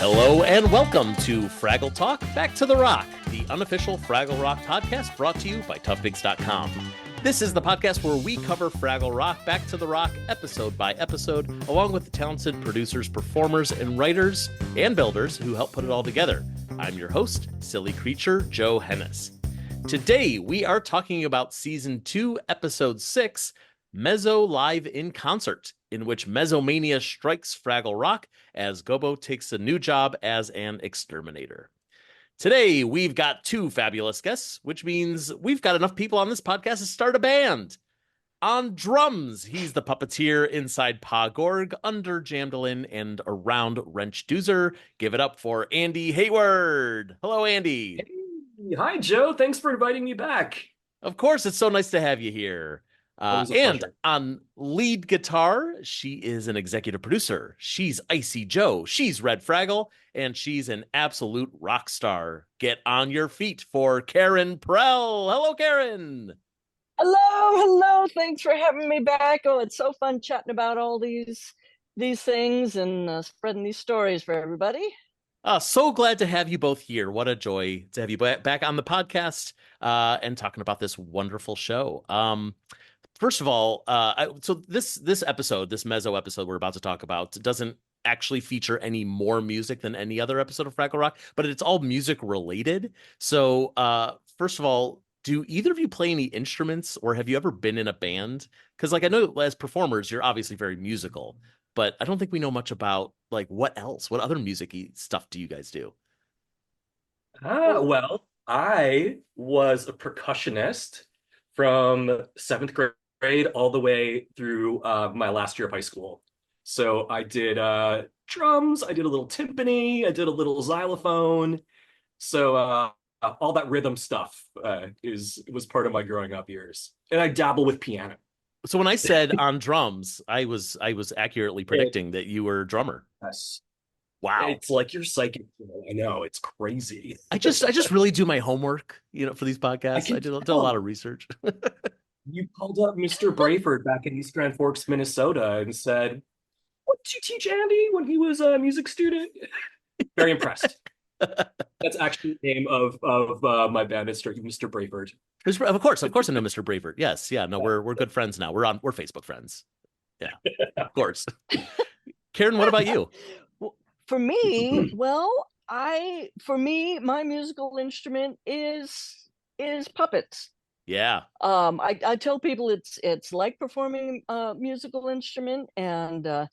Hello and welcome to Fraggle Talk, Back to the Rock, the unofficial Fraggle Rock podcast brought to you by toughpigs.com. This is the podcast where we cover Fraggle Rock, Back to the Rock, episode by episode, along with the talented producers, performers, and writers and builders who help put it all together. I'm your host, silly creature Joe Hennis. Today, we are talking about Season 2, Episode 6, Mezzo Live in Concert, in which Mezzomania strikes Fraggle Rock as Gobo takes a new job as an exterminator. Today, we've got two fabulous guests, which means we've got enough people on this podcast to start a band. On drums, he's the puppeteer inside Pa Gorg, under Jamdolin, and around Wrench Doozer. Give it up for Andy Hayward. Hello, Andy. Hey, hi, Joe. Thanks for inviting me back. Of course, it's so nice to have you here. And pleasure. on lead guitar, she is an executive producer. She's Icy Joe. She's Red Fraggle, and she's an absolute rock star. Get on your feet for Karen Prell. Hello, Karen. Hello. Thanks for having me back. Oh, it's so fun chatting about all these things and spreading these stories for everybody. So glad to have you both here. What a joy to have you back on the podcast and talking about this wonderful show. First of all, so this episode, this Mezzo episode we're about to talk about, doesn't actually feature any more music than any other episode of Fraggle Rock, but it's all music related. So first of all, do either of you play any instruments, or have you ever been in a band? Because I know as performers, you're obviously very musical, but I don't think we know much about what other music-y stuff do you guys do? Well, I was a percussionist from seventh grade all the way through my last year of high school. So I did drums, I did a little timpani, I did a little xylophone. So all that rhythm stuff was part of my growing up years. And I dabble with piano. So when I said on drums, I was accurately predicting that you were a drummer. Yes. Wow. It's like you're psychic. I know, it's crazy. I just really do my homework, for these podcasts. I did a lot of research. You called up Mr. Brayford back in East Grand Forks, Minnesota, and said, "What did you teach Andy when he was a music student?" Very impressed. That's actually the name of my band, Mr. Brayford. Of course, I know Mr. Brayford. Yes, yeah, no, we're good friends now. We're Facebook friends. Yeah, of course. Karen, what about you? For me, my musical instrument is puppets. Yeah. I tell people it's like performing a musical instrument, and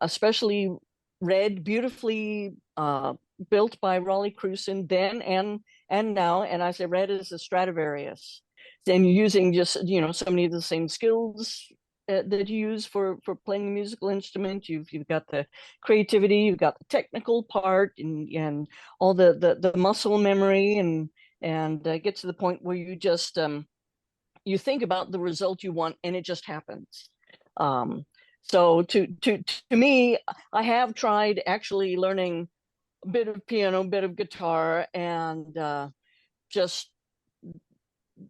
especially Red, beautifully built by Raleigh Crewson then and now. And I say Red is a Stradivarius. Then you're using just so many of the same skills that you use for playing a musical instrument. You've got the creativity, you've got the technical part, and all the muscle memory, and get to the point where you just you think about the result you want, and it just happens. So to me, I have tried actually learning a bit of piano, a bit of guitar, and just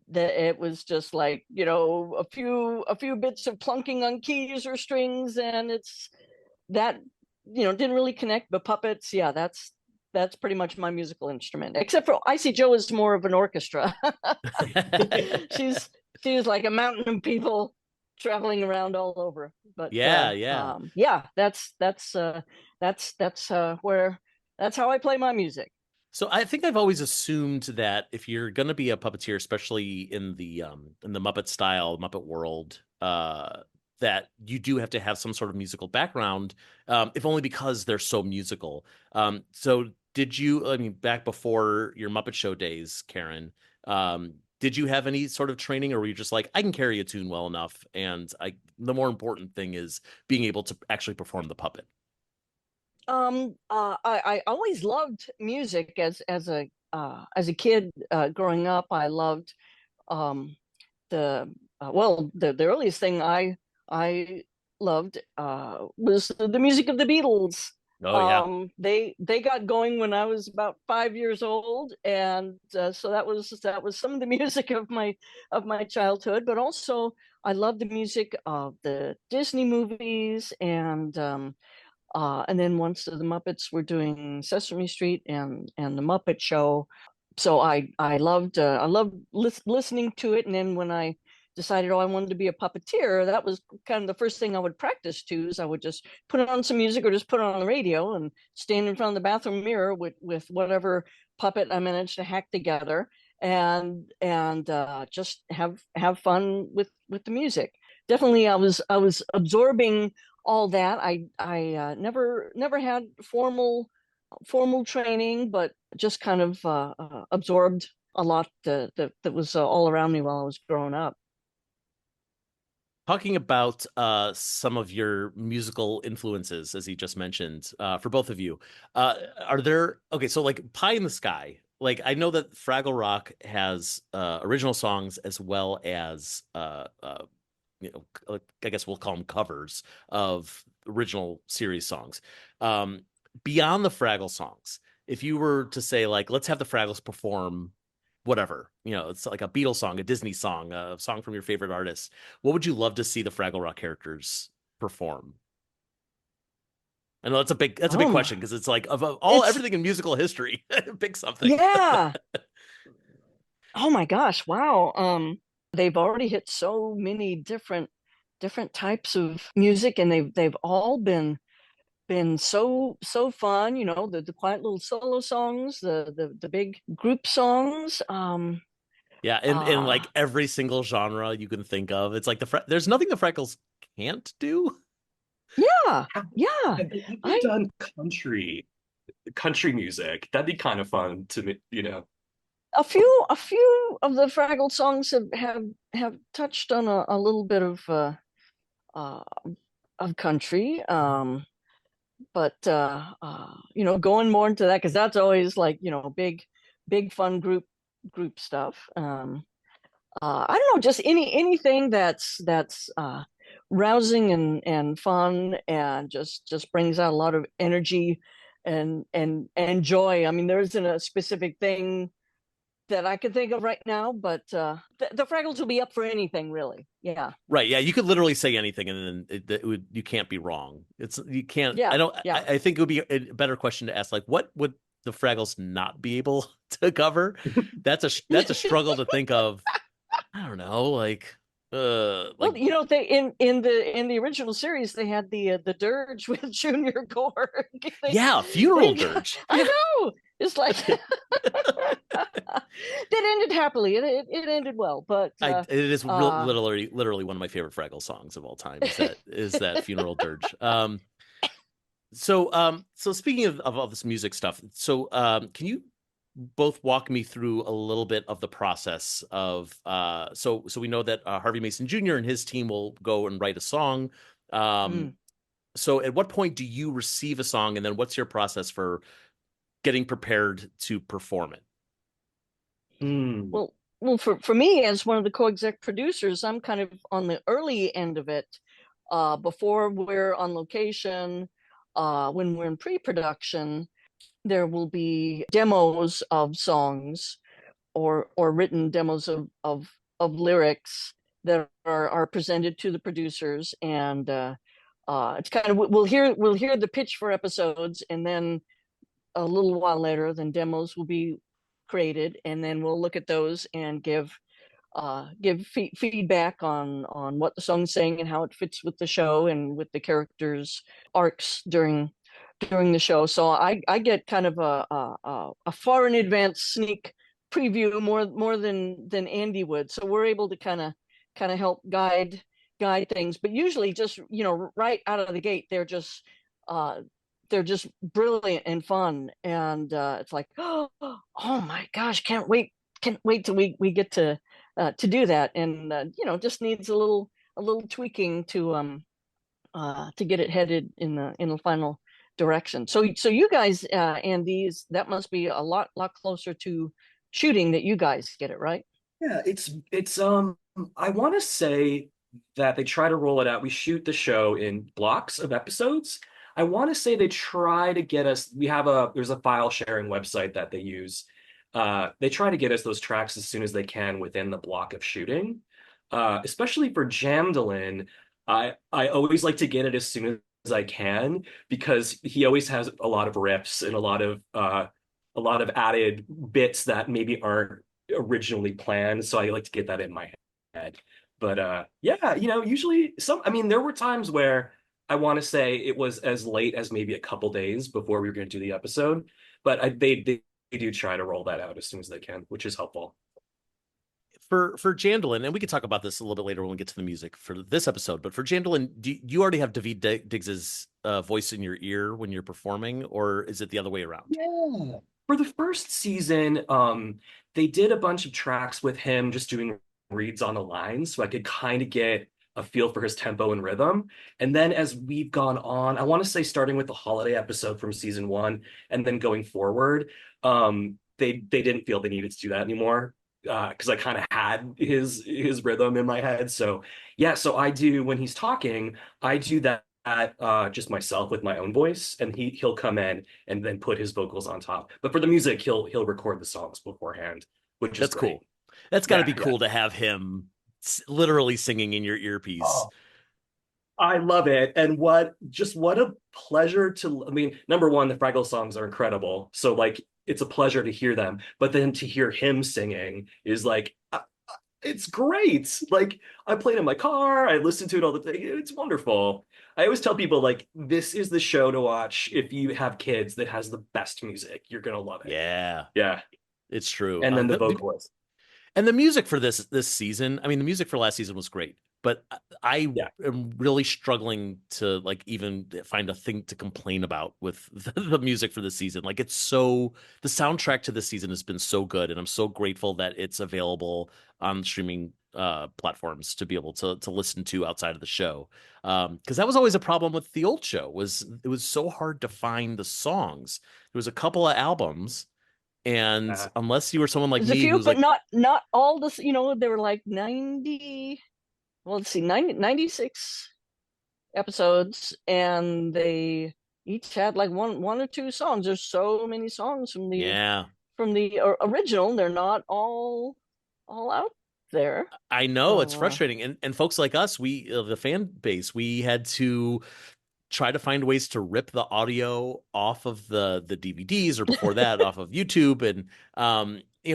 that it was just like a few bits of plunking on keys or strings, and it's that didn't really connect. But puppets, yeah, that's pretty much my musical instrument, except for Icy Joe is more of an orchestra. she's like a mountain of people traveling around all over. But yeah, that's how I play my music. So I think I've always assumed that if you're going to be a puppeteer, especially in the Muppet style, Muppet world, that you do have to have some sort of musical background, if only because they're so musical. So did you, back before your Muppet Show days, Karen, did you have any sort of training, or were you just like, I can carry a tune well enough, and the more important thing is being able to actually perform the puppet? I always loved music as a kid. Growing up, I loved the earliest thing I loved was the music of the Beatles. Oh yeah. They got going when I was about 5 years old, and so that was some of the music of my childhood. But also, I love the music of the Disney movies and And then once the Muppets were doing Sesame Street and the Muppet Show, so I loved listening to it. And then when I decided, oh, I wanted to be a puppeteer, that was kind of the first thing I would practice to. Is I would just put on some music or just put it on the radio and stand in front of the bathroom mirror with whatever puppet I managed to hack together, and just have fun with the music. Definitely, I was absorbing all that. I never had formal training, but just kind of absorbed a lot that was all around me while I was growing up. Talking about some of your musical influences, as you just mentioned, for both of you, are there, okay, so like Pie in the Sky, like I know that Fraggle Rock has original songs as well as I guess we'll call them covers of original series songs. Beyond the Fraggle songs, if you were to say like, let's have the Fraggles perform whatever, it's like a Beatles song, a Disney song, a song from your favorite artist, what would you love to see the Fraggle Rock characters perform? I know that's a big question, because it's like of everything in musical history, pick something. Yeah. Oh my gosh, wow. They've already hit so many different types of music, and they've all been so fun. The quiet little solo songs, the big group songs. Yeah, in like every single genre you can think of. It's like there's nothing the Freckles can't do. Yeah, yeah. I've done country music. That'd be kind of fun to me, A few of the Fraggle songs have touched on a little bit uh, of country. But going more into that, because that's always like big fun group stuff. I don't know, just anything that's rousing and fun, and just brings out a lot of energy and joy. I mean, there isn't a specific thing that I can think of right now, but the Fraggles will be up for anything, really. Yeah. Right. Yeah. You could literally say anything, and then you can't be wrong. You can't. Yeah. I don't. Yeah. I think it would be a better question to ask, like, what would the Fraggles not be able to cover? That's a struggle to think of. I don't know. Like, well, they in the original series they had the dirge with Junior Gorg. Yeah, funeral dirge. I know. It's like that ended happily. It ended well, but it is literally one of my favorite Fraggle songs of all time. Is that funeral dirge? So speaking of all this music stuff, so can you both walk me through a little bit of the process of so we know that Harvey Mason Jr. and his team will go and write a song. So at what point do you receive a song, and then what's your process for getting prepared to perform it? Well, for me, as one of the co-exec producers, I'm kind of on the early end of it. Before we're on location, when we're in pre-production, there will be demos of songs or written demos of lyrics that are presented to the producers, and it's kind of we'll hear the pitch for episodes, and then a little while later, then demos will be created, and then we'll look at those and give feedback on what the song's saying and how it fits with the show and with the characters' arcs during the show. So I get kind of a far in advance sneak preview, more than Andy would. So we're able to kind of help guide things. But usually, just right out of the gate, they're just brilliant and fun, and it's like, oh my gosh, can't wait till we get to do that, and just needs a little tweaking to get it headed in the final direction. So you guys, Andy, that must be a lot closer to shooting that you guys get it right. Yeah, it's I want to say that they try to roll it out. We shoot the show in blocks of episodes. I want to say they try to get us, there's a file sharing website that they use. They try to get us those tracks as soon as they can within the block of shooting. Especially for Jamdolin, I always like to get it as soon I can, because he always has a lot of riffs and a lot of added bits that maybe aren't originally planned. So I like to get that in my head. But yeah, usually I mean, there were times where I want to say it was as late as maybe a couple days before we were going to do the episode, but they do try to roll that out as soon as they can, which is helpful. For Jamdolin, and we can talk about this a little bit later when we get to the music for this episode, but for Jamdolin, do you already have David Diggs's voice in your ear when you're performing, or is it the other way around? Yeah. For the first season, they did a bunch of tracks with him just doing reads on the lines, so I could kind of get a feel for his tempo and rhythm. And then as we've gone on, I want to say starting with the holiday episode from season one, and then going forward, they didn't feel they needed to do that anymore. Because I kind of had his rhythm in my head. So yeah, so I do when he's talking, I do that just myself with my own voice, and he'll come in and then put his vocals on top. But for the music, he'll record the songs beforehand, which is great. Cool. That's got to be cool to have him literally singing in your earpiece. Oh, I love it. And what a pleasure I mean, number one, the Fraggle songs are incredible. So like it's a pleasure to hear them, but then to hear him singing is like it's great. Like I play it in my car, I listen to it all the time. It's wonderful. I always tell people like this is the show to watch if you have kids that has the best music. You're gonna love it. Yeah. Yeah. It's true. And then the vocals. And the music for this season, I mean, the music for last season was great, but I am really struggling to like even find a thing to complain about with the music for this season. Like the soundtrack to this season has been so good, and I'm so grateful that it's available on streaming platforms to be able to listen to outside of the show. Because that was always a problem with the old show, it was so hard to find the songs. There was a couple of albums. And unless you were someone like me, a few, who's but like, not all this, there were like 90, well, let's see, 96 episodes, and they each had like one or two songs. There's so many songs from the original. They're not all out there. I know it's frustrating. And folks like us, the fan base, we had to try to find ways to rip the audio off of the DVDs, or before that off of YouTube, and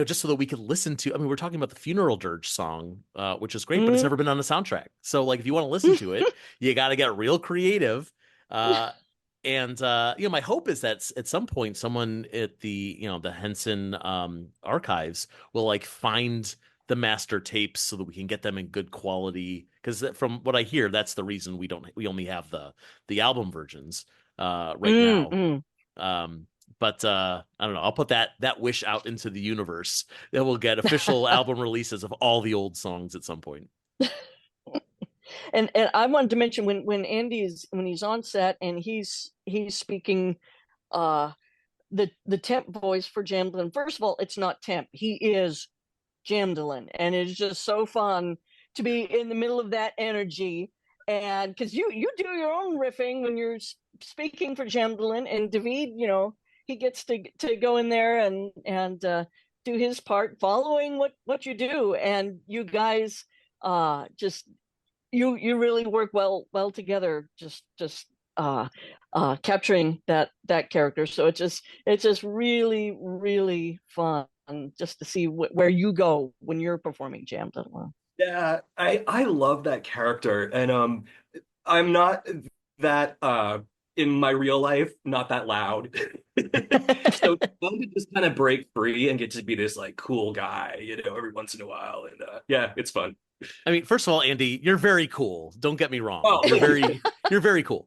just so that we could listen to. I mean, we're talking about the Funeral Dirge song, which is great, but it's never been on the soundtrack. So like if you want to listen to it, you got to get real creative. And my hope is that at some point someone at the Henson archives will like find the master tapes so that we can get them in good quality, because from what I hear, that's the reason we only have the album versions right now. But I don't know, I'll put that wish out into the universe that we'll get official album releases of all the old songs at some point. And I wanted to mention when he's on set and he's speaking the temp voice for Jamdolin. First of all, it's not temp, he is Jamdolin, and it's just so fun to be in the middle of that energy. And because you do your own riffing when you're speaking for Jamdolin, and David, he gets to go in there and do his part following what you do, and you guys just you really work well together, just capturing that character. So it's just really, really fun just to see where you go when you're performing Jamdolin. Yeah, I love that character, and I'm not that in my real life, not that loud. So fun to just kind of break free and get to be this like cool guy, every once in a while, and yeah, it's fun. I mean, first of all, Andy, you're very cool. Don't get me wrong. Oh. You're very cool.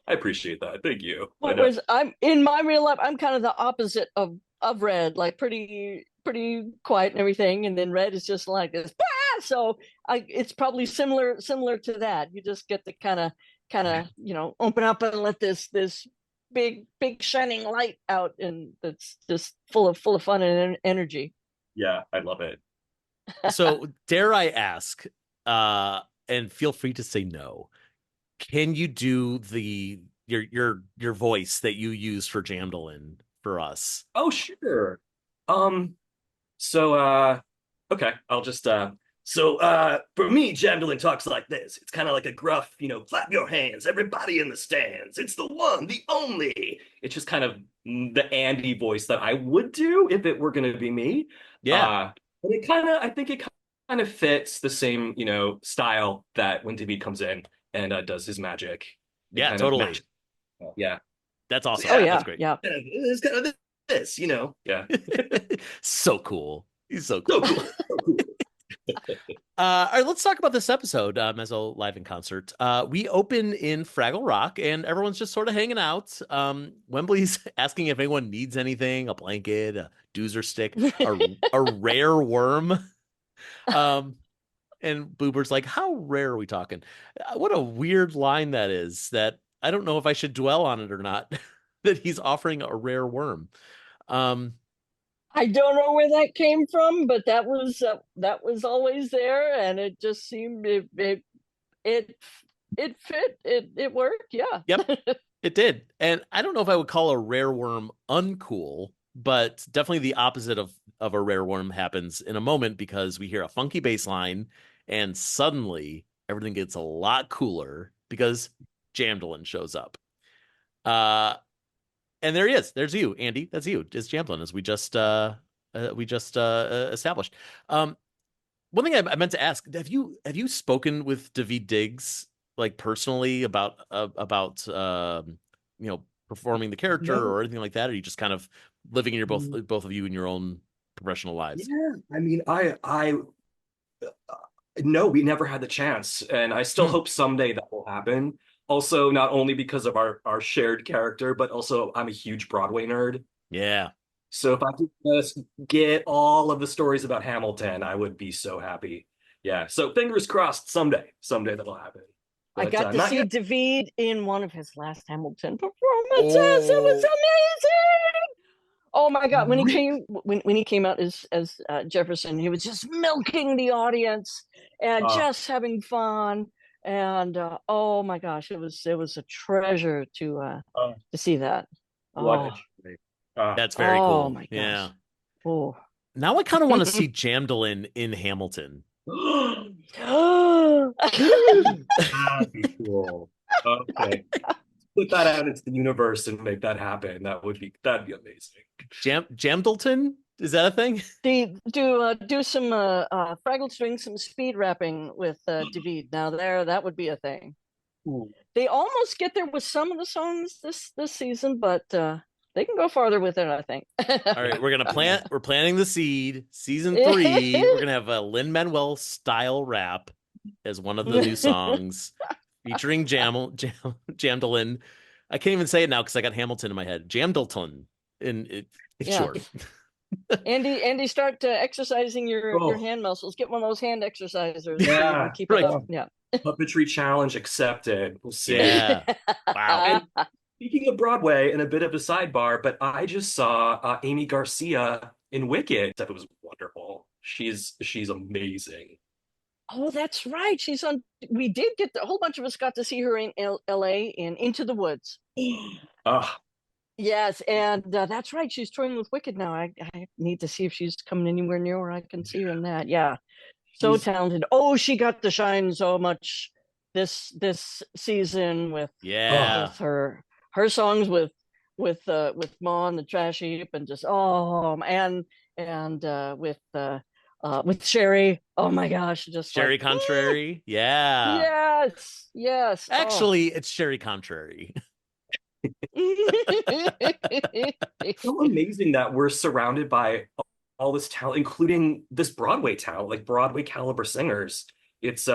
I appreciate that. Thank you. Whereas I'm in my real life, I'm kind of the opposite of Red, like pretty quiet and everything, and then Red is just like this. So it's probably similar to that. You just get to kind of open up and let this big shining light out, and that's just full of fun and energy. Yeah, I love it. So dare I ask, and feel free to say no, can you do your voice that you use for Jamdolin for us? Oh, sure. So okay, I'll just So for me, Jamdolin talks like this. It's kind of like a gruff, clap your hands, everybody in the stands. It's the one, the only. It's just kind of the Andy voice that I would do if it were going to be me. Yeah. But I think it kind of fits the same, style that when David comes in and does his magic. It Yeah, kind of totally. matches. Yeah. That's awesome. Oh Yeah. That's yeah, great. yeah. It's kind of this, Yeah. So cool. He's so cool. So cool. So cool. All right, let's talk about this episode, Mezzo live in concert. We open in Fraggle Rock, and everyone's just sort of hanging out. Wembley's asking if anyone needs anything, a blanket, a doozer stick, a rare worm. And Boober's like, how rare are we talking? What a weird line that is, that I don't know if I should dwell on it or not, that he's offering a rare worm. I don't know where that came from, but that was always there, and it just seemed it fit. It worked. Yeah. Yep, it did. And I don't know if I would call a rare worm uncool, but definitely the opposite of a rare worm happens in a moment, because we hear a funky bass line and suddenly everything gets a lot cooler because Jamdolin shows up. And there he is. There's you, Andy. That's you. It's Jamdolin, as we just established. One thing I meant to ask: have you spoken with David Diggs, like, personally, about performing the character or anything like that? Or are you just kind of living in your both of you in your own professional lives? Yeah, I mean, no, we never had the chance, and I still hope someday that will happen. Also, not only because of our shared character, but also I'm a huge Broadway nerd. Yeah. So if I could just get all of the stories about Hamilton, I would be so happy. Yeah. So fingers crossed, someday that'll happen. I But got to not see yet. David in one of his last Hamilton performances. It was amazing. Oh my God! When he came out as Jefferson, he was just milking the audience and just having fun. And oh my gosh, it was a treasure to see that. What Oh, a treat. That's very oh cool. my gosh. Yeah. Oh. Now I kind of want to see Jamdolin in Hamilton. That'd be cool. Okay. Put that out into the universe and make that happen. That'd be amazing. Jamdolton? Is that a thing? Do some Fraggle's doing some speed rapping with David. Now that would be a thing. Ooh. They almost get there with some of the songs this season, but they can go farther with it, I think. All right, we're planting the seed. Season 3, we're gonna have a Lin-Manuel style rap as one of the new songs, featuring Jamdolin. I can't even say it now because I got Hamilton in my head. Jamdolton in short. Andy, start exercising your hand muscles. Get one of those hand exercisers. Yeah, keep it up. Yeah. Puppetry challenge accepted. We'll see. Yeah. Wow. And speaking of Broadway, and a bit of a sidebar, but I just saw Amy Garcia in Wicked. That was wonderful. She's amazing. Oh, that's right. She's on. We did get a whole bunch of us got to see her in L.A. in Into the Woods. Yes, and that's right. She's touring with Wicked now. I need to see if she's coming anywhere near where I can see her in that. Yeah, so talented. Oh, she got to shine so much this season with her songs with Ma and the Trash Heap, and just and with Sherry. Oh my gosh, just Sherry Contrary. Yeah. Yes. Actually, it's Sherry Contrary. So amazing that we're surrounded by all this talent, including this Broadway talent, like Broadway caliber singers. It's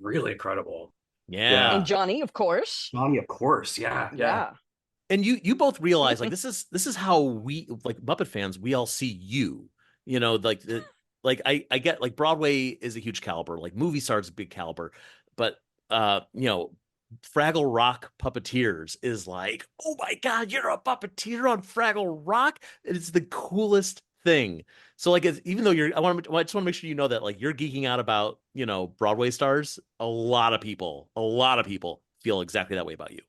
really incredible. Yeah. And Johnny, of course. Johnny, of course. Yeah. And you both realize, like, this is how we, like, Muppet fans, we all see you. I get, like, Broadway is a huge caliber, like movie stars a big caliber, but Fraggle Rock Puppeteers is like, oh my God, you're a puppeteer on Fraggle Rock. It's the coolest thing. So, like, even though I just want to make sure you know that, like, you're geeking out about, Broadway stars. A lot of people feel exactly that way about you.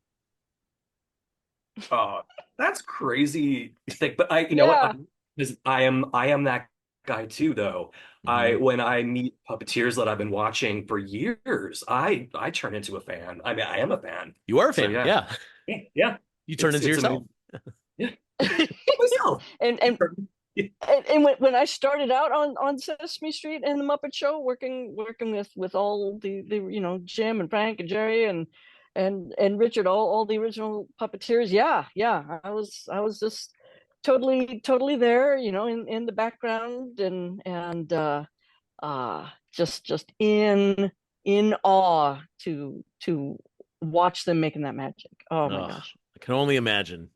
That's crazy to think, but I, you know what? Because I am that guy too, though. Mhm. When I meet puppeteers that I've been watching for years, I turn into a fan. I mean, I am a fan. You are a So fan, yeah, yeah. yeah, You turn into it's yourself. amazing. Yeah, myself. and and and when I started out on Sesame Street and the Muppet Show, working with all the Jim and Frank and Jerry and Richard, all the original puppeteers, yeah, I was just totally there, in the background and just in awe to watch them making that magic. Oh my Ugh, gosh. I can only imagine.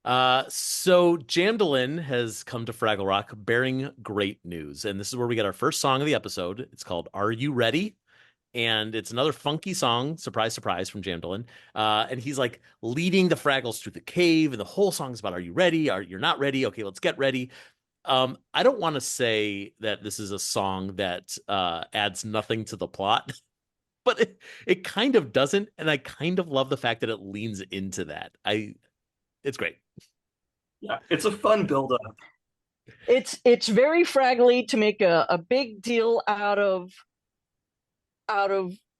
So Jamdolin has come to Fraggle Rock bearing great news, and this is where we get our first song of the episode. It's called "Are You Ready?" And it's another funky song, surprise, surprise, from Jamdolin. And he's like leading the Fraggles through the cave, and the whole song's about "Are you ready? Are you're not ready? Okay, let's get ready." I don't want to say that this is a song that adds nothing to the plot, but it kind of doesn't, and I kind of love the fact that it leans into that. It's great. Yeah, it's a fun build up. It's very fraggly to make a big deal out of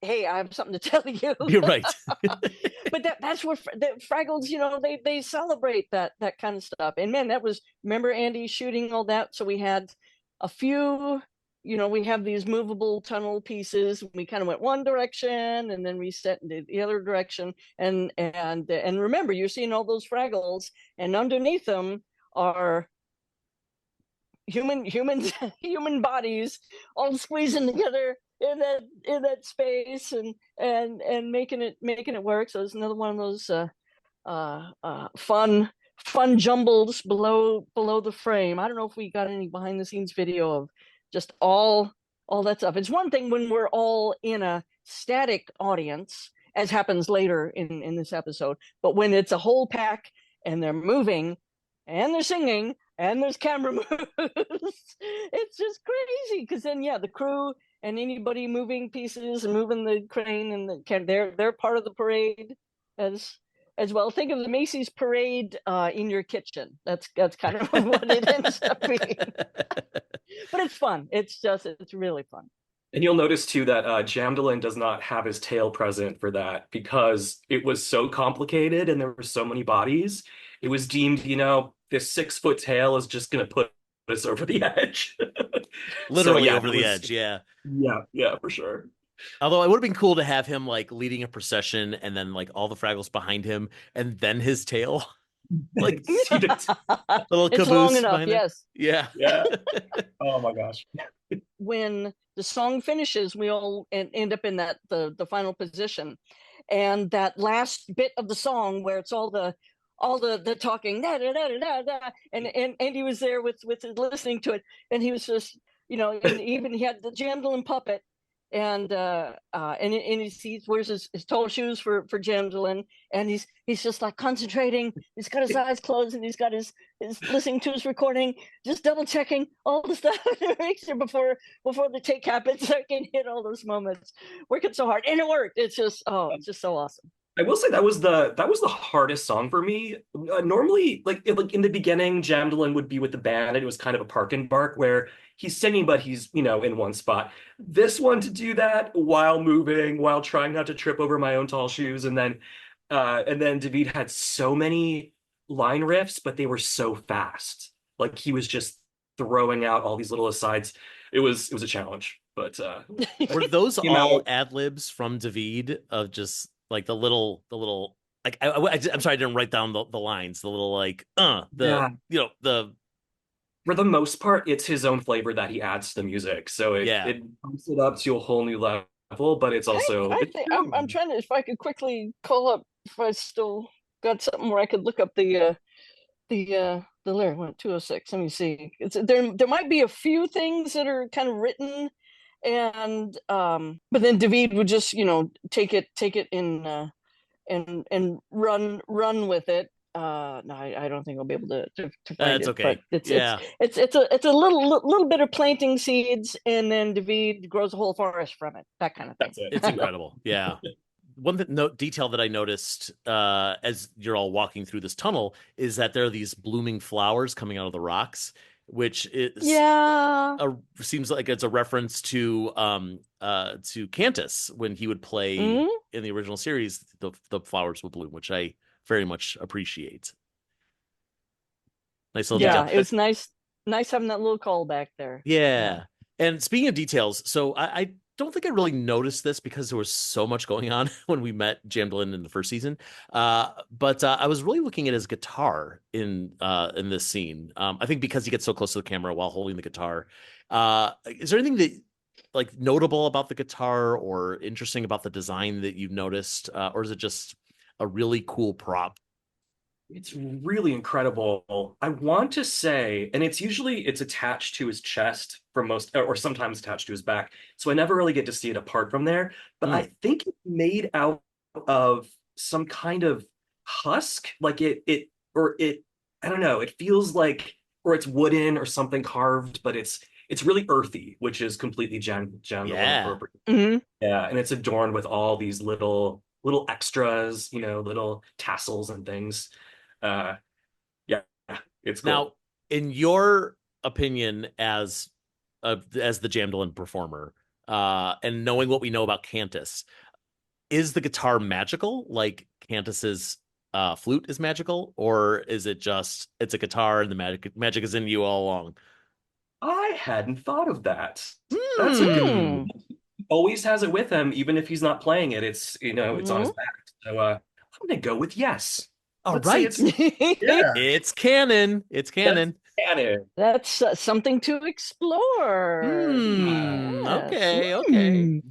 hey, I have something to tell you. You're right. But that's where the Fraggles, they celebrate that kind of stuff. And man, that was, remember Andy shooting all that, so we had a few, we have these movable tunnel pieces. We kind of went one direction and then reset into the other direction, and remember, you're seeing all those Fraggles, and underneath them are humans human bodies all squeezing together in that space and making it work. So it's another one of those fun jumbles below the frame. I don't know if we got any behind the scenes video of just all that stuff. It's one thing when we're all in a static audience, as happens later in this episode, but when it's a whole pack and they're moving and they're singing and there's camera moves, it's just crazy. Because then, yeah, the crew and anybody moving pieces and moving the crane and they're part of the parade as well. Think of the Macy's parade in your kitchen. That's kind of what it ends up being. But it's fun. It's really fun. And you'll notice too that Jamdolin does not have his tail present for that because it was so complicated and there were so many bodies. It was deemed, this 6 foot tail is just going to put us over the edge. So Literally yeah, over the edge, yeah. yeah, for sure. Although it would have been cool to have him like leading a procession and then like all the Fraggles behind him and then his tail. Like See the little It's long caboose enough, behind him. yes. Yeah. yeah. Oh my gosh. When the song finishes, we all end up in the final position, and that last bit of the song where it's all the talking, da, da, da, da, da, and Andy was there with listening to it, and he was just, and even he had the Jamdolin puppet, and he wears his tall shoes for Jamdolin, and he's just like concentrating. He's got his eyes closed and he's got his listening to his recording, just double checking all the stuff to make sure before the take happens, so I can hit all those moments. Working so hard, and it worked. It's just so awesome. I will say that was the hardest song for me. Normally, like in the beginning, Jamdolin would be with the band, and it was kind of a park and bark where he's singing, but he's in one spot. This one to do that while moving, while trying not to trip over my own tall shoes, and then David had so many line riffs, but they were so fast. Like he was just throwing out all these little asides. It was a challenge, but Were those you know, all ad libs from David of just like the little like I'm sorry I didn't write down the lines, the little like yeah. the For the most part, it's his own flavor that he adds to the music. So it yeah. it bumps it up to a whole new level, but it's also I think I'm trying to, if I could quickly call up, if I still got something where I could look up the lyric. 206. Let me see. There might be a few things that are kind of written, and but then David would just take it in and run with it. No, I don't think I'll be able to find That's it, okay. but Yeah. it's a little bit of planting seeds, and then David grows a whole forest from it. That kind of thing. that's it. It's incredible. Yeah. One detail that I noticed as you're all walking through this tunnel is that there are these blooming flowers coming out of the rocks. which is Yeah. seems like it's a reference to Cantus when he would play Mhm. in the original series, the Flowers Will Bloom, which I very much appreciate. Nice little Yeah, detail. it was nice having that little callback there. Yeah. And speaking of details, so I don't think I really noticed this because there was so much going on when we met Jamdolin in the first season. But I was really looking at his guitar in this scene. I think because he gets so close to the camera while holding the guitar. Is there anything that like notable about the guitar or interesting about the design that you've noticed? Or is it just a really cool prop? It's really incredible. I want to say, and it's attached to his chest for most, or sometimes attached to his back. So I never really get to see it apart from there. But Mm, I think it's made out of some kind of husk, like I don't know, it feels like, or it's wooden or something carved, but it's really earthy, which is completely Jamdolin yeah. appropriate. Mhm. Yeah, and it's adorned with all these little extras, little tassels and things. Uh, yeah, it's cool. Now, in your opinion, as the Jamdolin performer, and knowing what we know about Cantus, is the guitar magical like Cantus's flute is magical, or is it just it's a guitar and the magic is in you all along? I hadn't thought of that. That's a good. Hmm. Hmm. He always has it with him, even if he's not playing it. It's on his Mhm. back. So I'm gonna go with yes. All Let's say right. it's yeah. It's canon. It's That's canon. canon. That's something to explore. Hmm. Yes. Okay. Okay.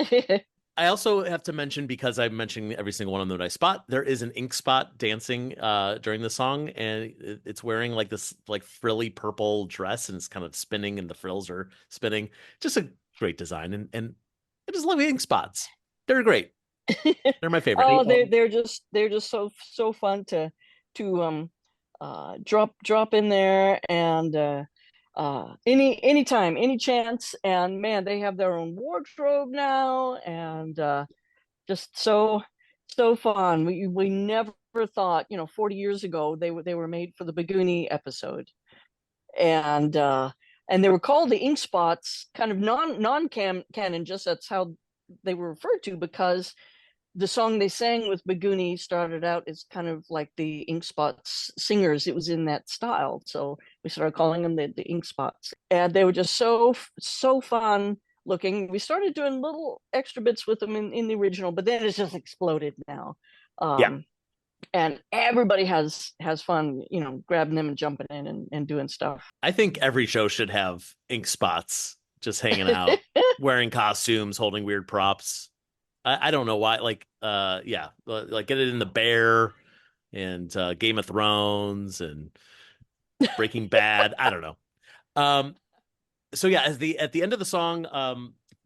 Hmm. I also have to mention, because I'm mentioning every single one of them that I spot, there is an ink spot dancing during the song, and it's wearing like this like frilly purple dress, and it's kind of spinning, and the frills are spinning. Just a great design, and I just love ink spots. They're great. They're my favorite. Oh, They, they're just so fun to drop in there and anytime, any chance. And man, they have their own wardrobe now, and just so fun. We never thought, 40 years ago they were made for the Baguni episode, and they were called the ink spots, kind of non canon, just that's how they were referred to, because the song they sang with Baguni started out as kind of like the Ink Spots singers. It was in that style, so we started calling them the Ink Spots, and they were just so fun looking. We started doing little extra bits with them in the original, but then it's just exploded now. Yeah, Um, and everybody has fun, grabbing them and jumping in and doing stuff. I think every show should have ink spots just hanging out, wearing costumes, holding weird props. I don't know why. Like, yeah, like get it in the Bear and Game of Thrones and Breaking Bad. I don't know. Um, so yeah, at the end of the song,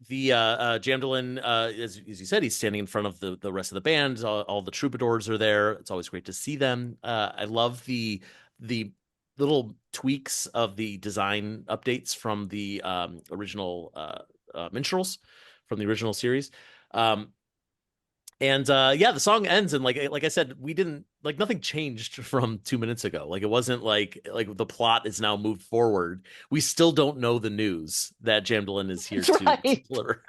the Jamdolin, as you said, he's standing in front of the rest of the band. All the troubadours are there. It's always great to see them. I love the little tweaks of the design updates from the original minstrels from the original series. Um, and yeah, the song ends, and like I said, we didn't like nothing changed from 2 minutes ago. Like it wasn't like the plot is now moved forward. We still don't know the news that Jamdolin is here That's to right. deliver.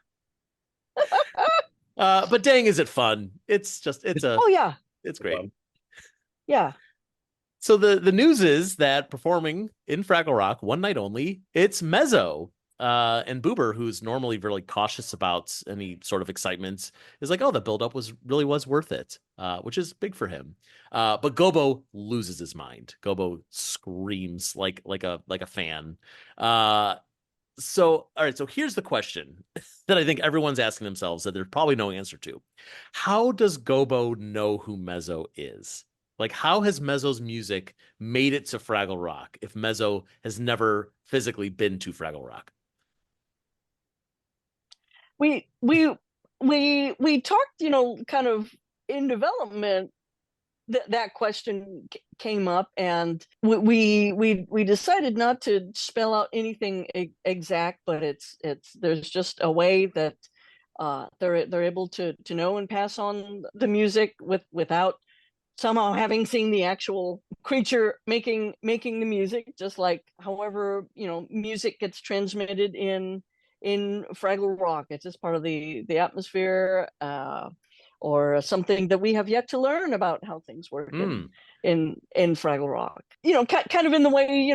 But dang, is it fun? It's just Oh yeah, it's great. yeah. So the news is that performing in Fraggle Rock one night only, it's Mezzo. And Boober, who's normally really cautious about any sort of excitement, is like, "Oh, the buildup really was worth it," which is big for him. But Gobo loses his mind. Gobo screams like a fan. So all right, so here's the question that I think everyone's asking themselves that there's probably no answer to: how does Gobo know who Mezzo is? Like, how has Mezzo's music made it to Fraggle Rock if Mezzo has never physically been to Fraggle Rock? We talked, kind of in development, that question came up, and we decided not to spell out anything exact, but it's there's just a way that they're able to know and pass on the music without somehow having seen the actual creature making the music, just like however, music gets transmitted in Fraggle Rock. It's just part of the atmosphere, or something that we have yet to learn about how things work in Fraggle Rock. Kind of in the way,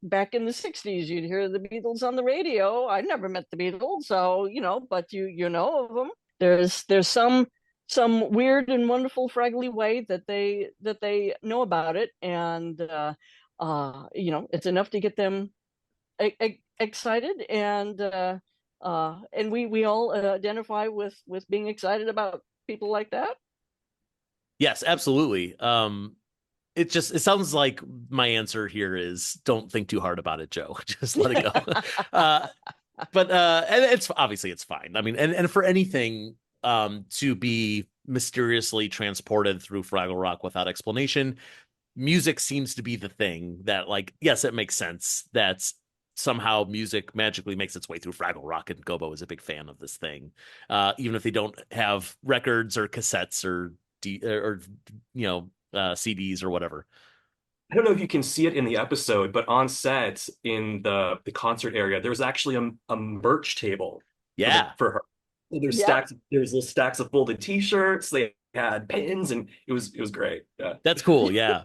back in the 60s, you'd hear the Beatles on the radio. I never met the Beatles, so but you know of them. There's some weird and wonderful Fraggly way that they know about it, and it's enough to get them excited, and we all identify with being excited about people like that. Yes, absolutely. It sounds like my answer here is don't think too hard about it, Joe. Just let it go. And it's obviously it's fine. I mean, and for anything to be mysteriously transported through Fraggle Rock without explanation, music seems to be the thing that, like, yes, it makes sense that somehow music magically makes its way through Fraggle Rock, and Gobo is a big fan of this thing, even if they don't have records or cassettes or CDs or whatever. I don't know if you can see it in the episode, but on set in the concert area, there's actually a merch table. Yeah. For her. There's little stacks of folded t-shirts. They had pins, and it was great. Yeah. That's cool. Yeah.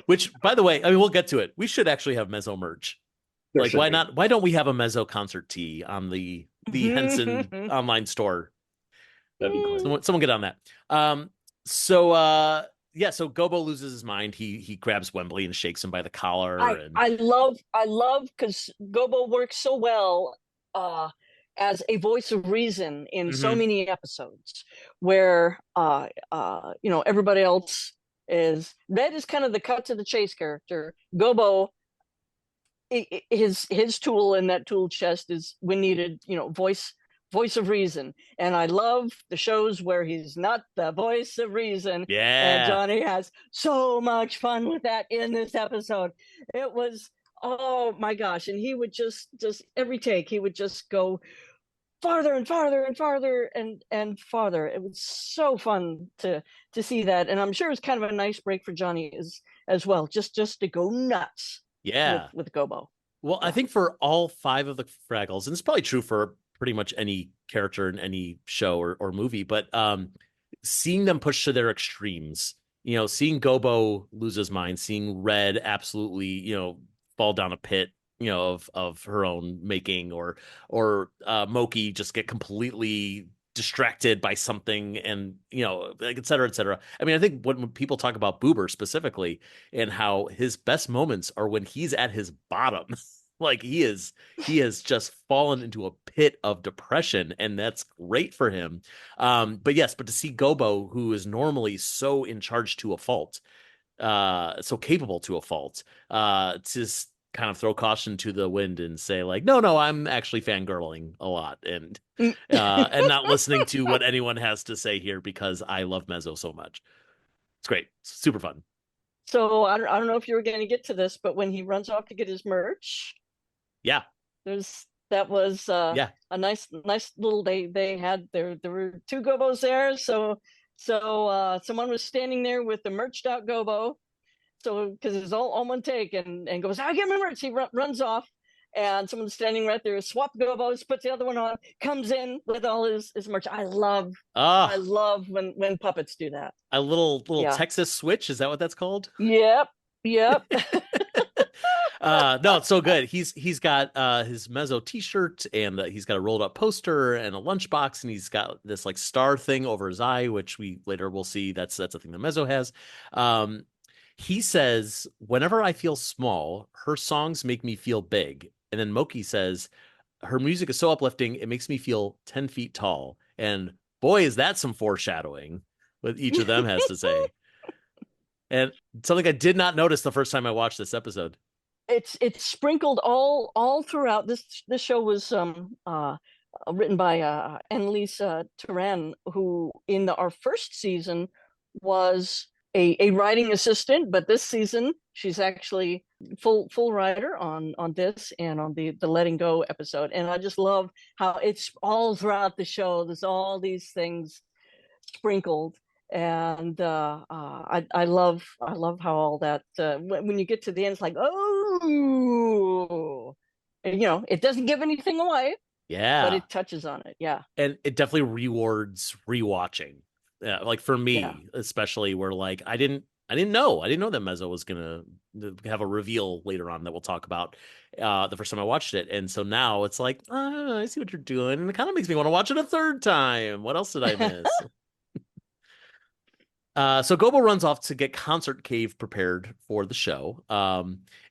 Which, by the way, I mean, we'll get to it. We should actually have Mezzo merch. Like, why not? Why don't we have a Mezzo concert tee on the Henson online store? That'd be cool. Someone get on that. So Gobo loses his mind. He grabs Wembley and shakes him by the collar. I love because Gobo works so well as a voice of reason in so many episodes, where everybody else is Red is kind of the cut to the chase character. Gobo, his tool in that tool chest is when needed, voice of reason. And I love the shows where he's not the voice of reason. Yeah. And Johnny has so much fun with that in this episode. It was, oh my gosh. And he would just every take, he would just go farther and farther and farther and farther. It was so fun to see that. And I'm sure it's kind of a nice break for Johnny as well, just to go nuts. Yeah. With Gobo. Well, yeah. I think for all 5 of the Fraggles, and it's probably true for pretty much any character in any show or movie, but seeing them push to their extremes, seeing Gobo lose his mind, seeing Red absolutely, fall down a pit, of her own making, or Moki just get completely distracted by something, and like et cetera, et cetera. I mean, I think when people talk about Boober specifically and how his best moments are when he's at his bottom, like he has just fallen into a pit of depression, and that's great for him. But to see Gobo, who is normally so in charge to a fault, so capable to a fault, to kind of throw caution to the wind and say, like, no, I'm actually fangirling a lot, and not listening to what anyone has to say here because I love Mezzo so much. It's great. It's super fun. So I don't know if you were going to get to this, but when he runs off to get his merch, that was a nice little they had there were 2 Gobos there, so someone was standing there with the merched out Gobo. So, because it's all one take, and goes, I get my merch. He runs off, and someone's standing right there, swap Gobos, puts the other one on, comes in with all his merch. I love when puppets do that. A little Texas switch, is that what that's called? Yep. No, it's so good. He's got his Mezzo t-shirt, and he's got a rolled up poster and a lunchbox, and he's got this like star thing over his eye, which we later will see that's a thing that Mezzo has. He says, whenever I feel small, her songs make me feel big. And then Moki says, her music is so uplifting, it makes me feel 10 feet tall. And boy, is that some foreshadowing, what each of them has to say. And something I did not notice the first time I watched this episode. It's sprinkled all throughout. This show was written by Annalise Turan, who in our first season was a writing assistant, but this season she's actually full writer on this and on the Letting Go episode. And I just love how it's all throughout the show. There's all these things sprinkled, And I love how all that when you get to the end, it's like, oh, and, it doesn't give anything away, but Yeah. it touches on it. Yeah, And it definitely rewards rewatching. Yeah, like for yeah. me, especially where like I didn't know that Mezzo was gonna have a reveal later on that we'll talk about the first time I watched it. And so now it's like, I see what you're doing, and it kind of makes me want to watch it a third time. What else did I miss? So Gobo runs off to get Concert Cave prepared for the show.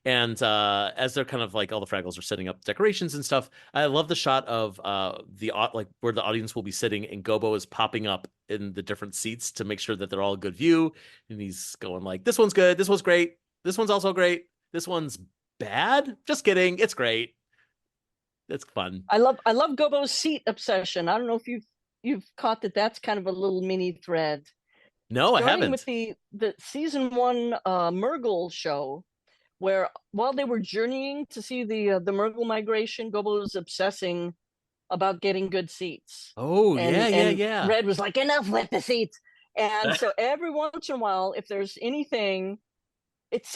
And as they're kind of like all the Fraggles are setting up decorations and stuff, I love the shot of like where the audience will be sitting, and Gobo is popping up in the different seats to make sure that they're all a good view. And he's going like, "This one's good. This one's great. This one's also great. This one's bad. Just kidding. It's great. It's fun." I love Gobo's seat obsession. I don't know if you've caught that. That's kind of a little mini thread. No, I Starting with haven't. the season one Murgle show, where while they were journeying to see the Murgle migration, Gobo was obsessing about getting good seats. Oh, yeah, yeah, And yeah. Red was like, enough with the seats. And so every once in a while, if there's anything, it's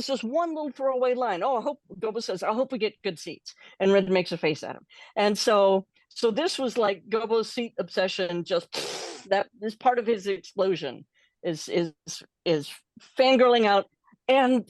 just one little throwaway line. Oh, Gobo says, I hope we get good seats. And Red makes a face at him. And so this was like Gobo's seat obsession, just that is part of his explosion is fangirling out and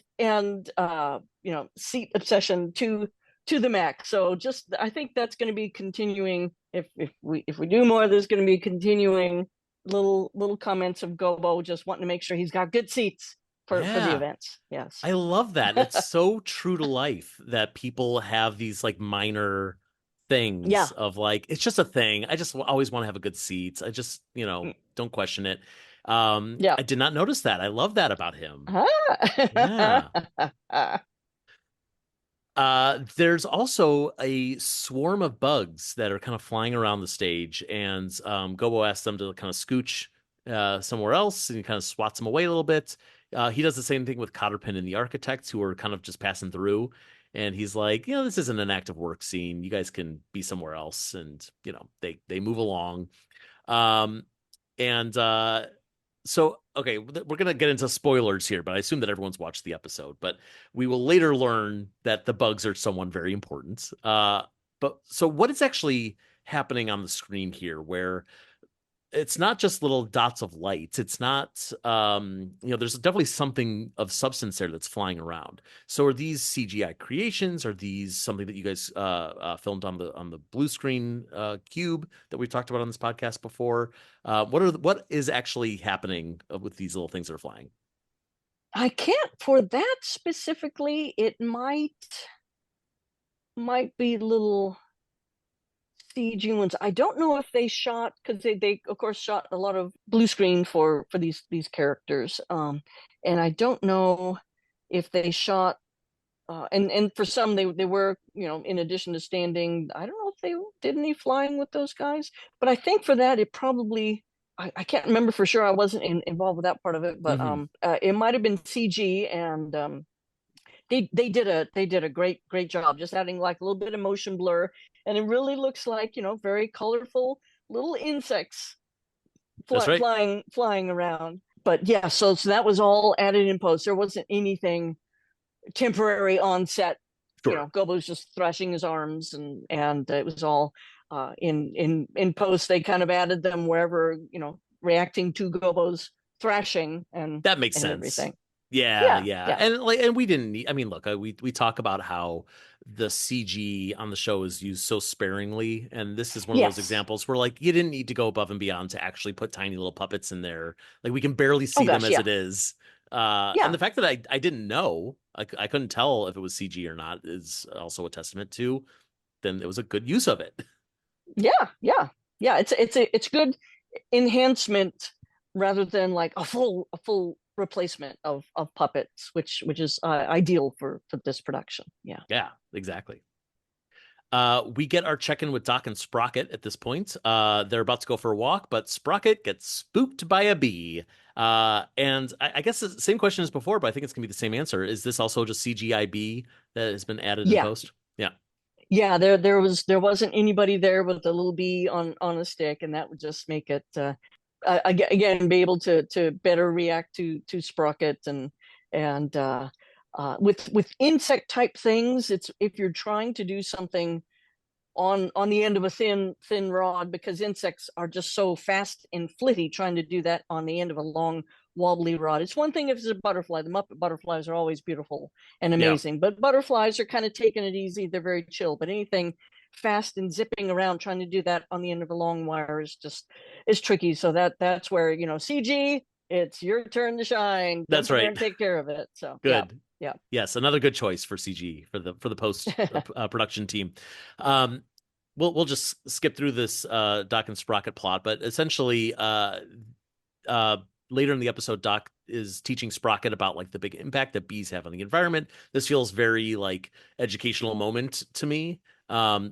seat obsession to the max. So just I think that's going to be continuing. If we do more, there's going to be continuing little comments of Gobo just wanting to make sure he's got good seats for the Yeah. events. Yes. I love that. It's so true to life that people have these like minor Yeah. things of like, it's just a thing. I just always want to have a good seat. I just, don't question it. Yeah. I did not notice that. I love that about him. Yeah. Ah. There's also a swarm of bugs that are kind of flying around the stage, and Gobo asks them to kind of scooch somewhere else, and he kind of swats them away a little bit. He does the same thing with Cotterpin and the architects, who are kind of just passing through, and he's like, this isn't an active work scene. You guys can be somewhere else, and they move along. Um, and so, okay, we're gonna get into spoilers here, but I assume that everyone's watched the episode. But we will later learn that the bugs are someone very important. But so what is actually happening on the screen here, where it's not just little dots of light. It's not, there's definitely something of substance there that's flying around. So are these CGI creations? Are these something that you guys filmed on the blue screen cube that we've talked about on this podcast before? What is actually happening with these little things that are flying? I can't for that specifically. It might be little CG ones. I don't know if they shot because they of course shot a lot of blue screen for these characters. And I don't know if they shot and for some they were in addition to standing. I don't know if they did any flying with those guys, but I think for that it probably. I can't remember for sure. I wasn't involved with that part of it, but Hmm. it might have been CG, and they did a great job just adding like a little bit of motion blur, and it really looks like very colorful little insects That's right. flying around. But yeah, so that was all added in post. There wasn't anything temporary on set. Sure. Gobo's just thrashing his arms, and it was all in post. They kind of added them wherever reacting to Gobo's thrashing That makes and sense. everything. Yeah, Yeah, yeah. yeah. And we didn't need, I mean, look, we talk about how the CG on the show is used so sparingly, and this is one of those Yes. examples where like you didn't need to go above and beyond to actually put tiny little puppets in there. Like we can barely Oh see them gosh, as yeah. it is. And Yeah. the fact that I didn't know, I couldn't tell if it was CG or not is also a testament to then it was a good use of it. Yeah. It's good enhancement rather than like a full replacement of puppets, which is ideal for this production. Yeah. Yeah, exactly. We get our check-in with Doc and Sprocket at this point. They're about to go for a walk, but Sprocket gets spooked by a bee. And I guess the same question as before, but I think it's gonna be the same answer. Is this also just CGI bee that has been added in Yeah. post? Yeah. Yeah. There wasn't anybody there with a little bee on a stick, and that would just make it again be able to better react to sprockets and with insect type things, it's if you're trying to do something on the end of a thin rod, because insects are just so fast and flitty, trying to do that on the end of a long wobbly rod. It's one thing if it's a butterfly. The Muppet butterflies are always beautiful and Yeah. amazing, but butterflies are kind of taking it easy. They're very chill, but anything fast and zipping around trying to do that on the end of a long wire is tricky. So that's where, CG, it's your turn to shine. That's Jump in there right. and take care of it. So Good. yeah. Yes, another good choice for CG for the post production team. We'll just skip through this Doc and Sprocket plot, but essentially, later in the episode, Doc is teaching Sprocket about like the big impact that bees have on the environment. This feels very like educational moment to me,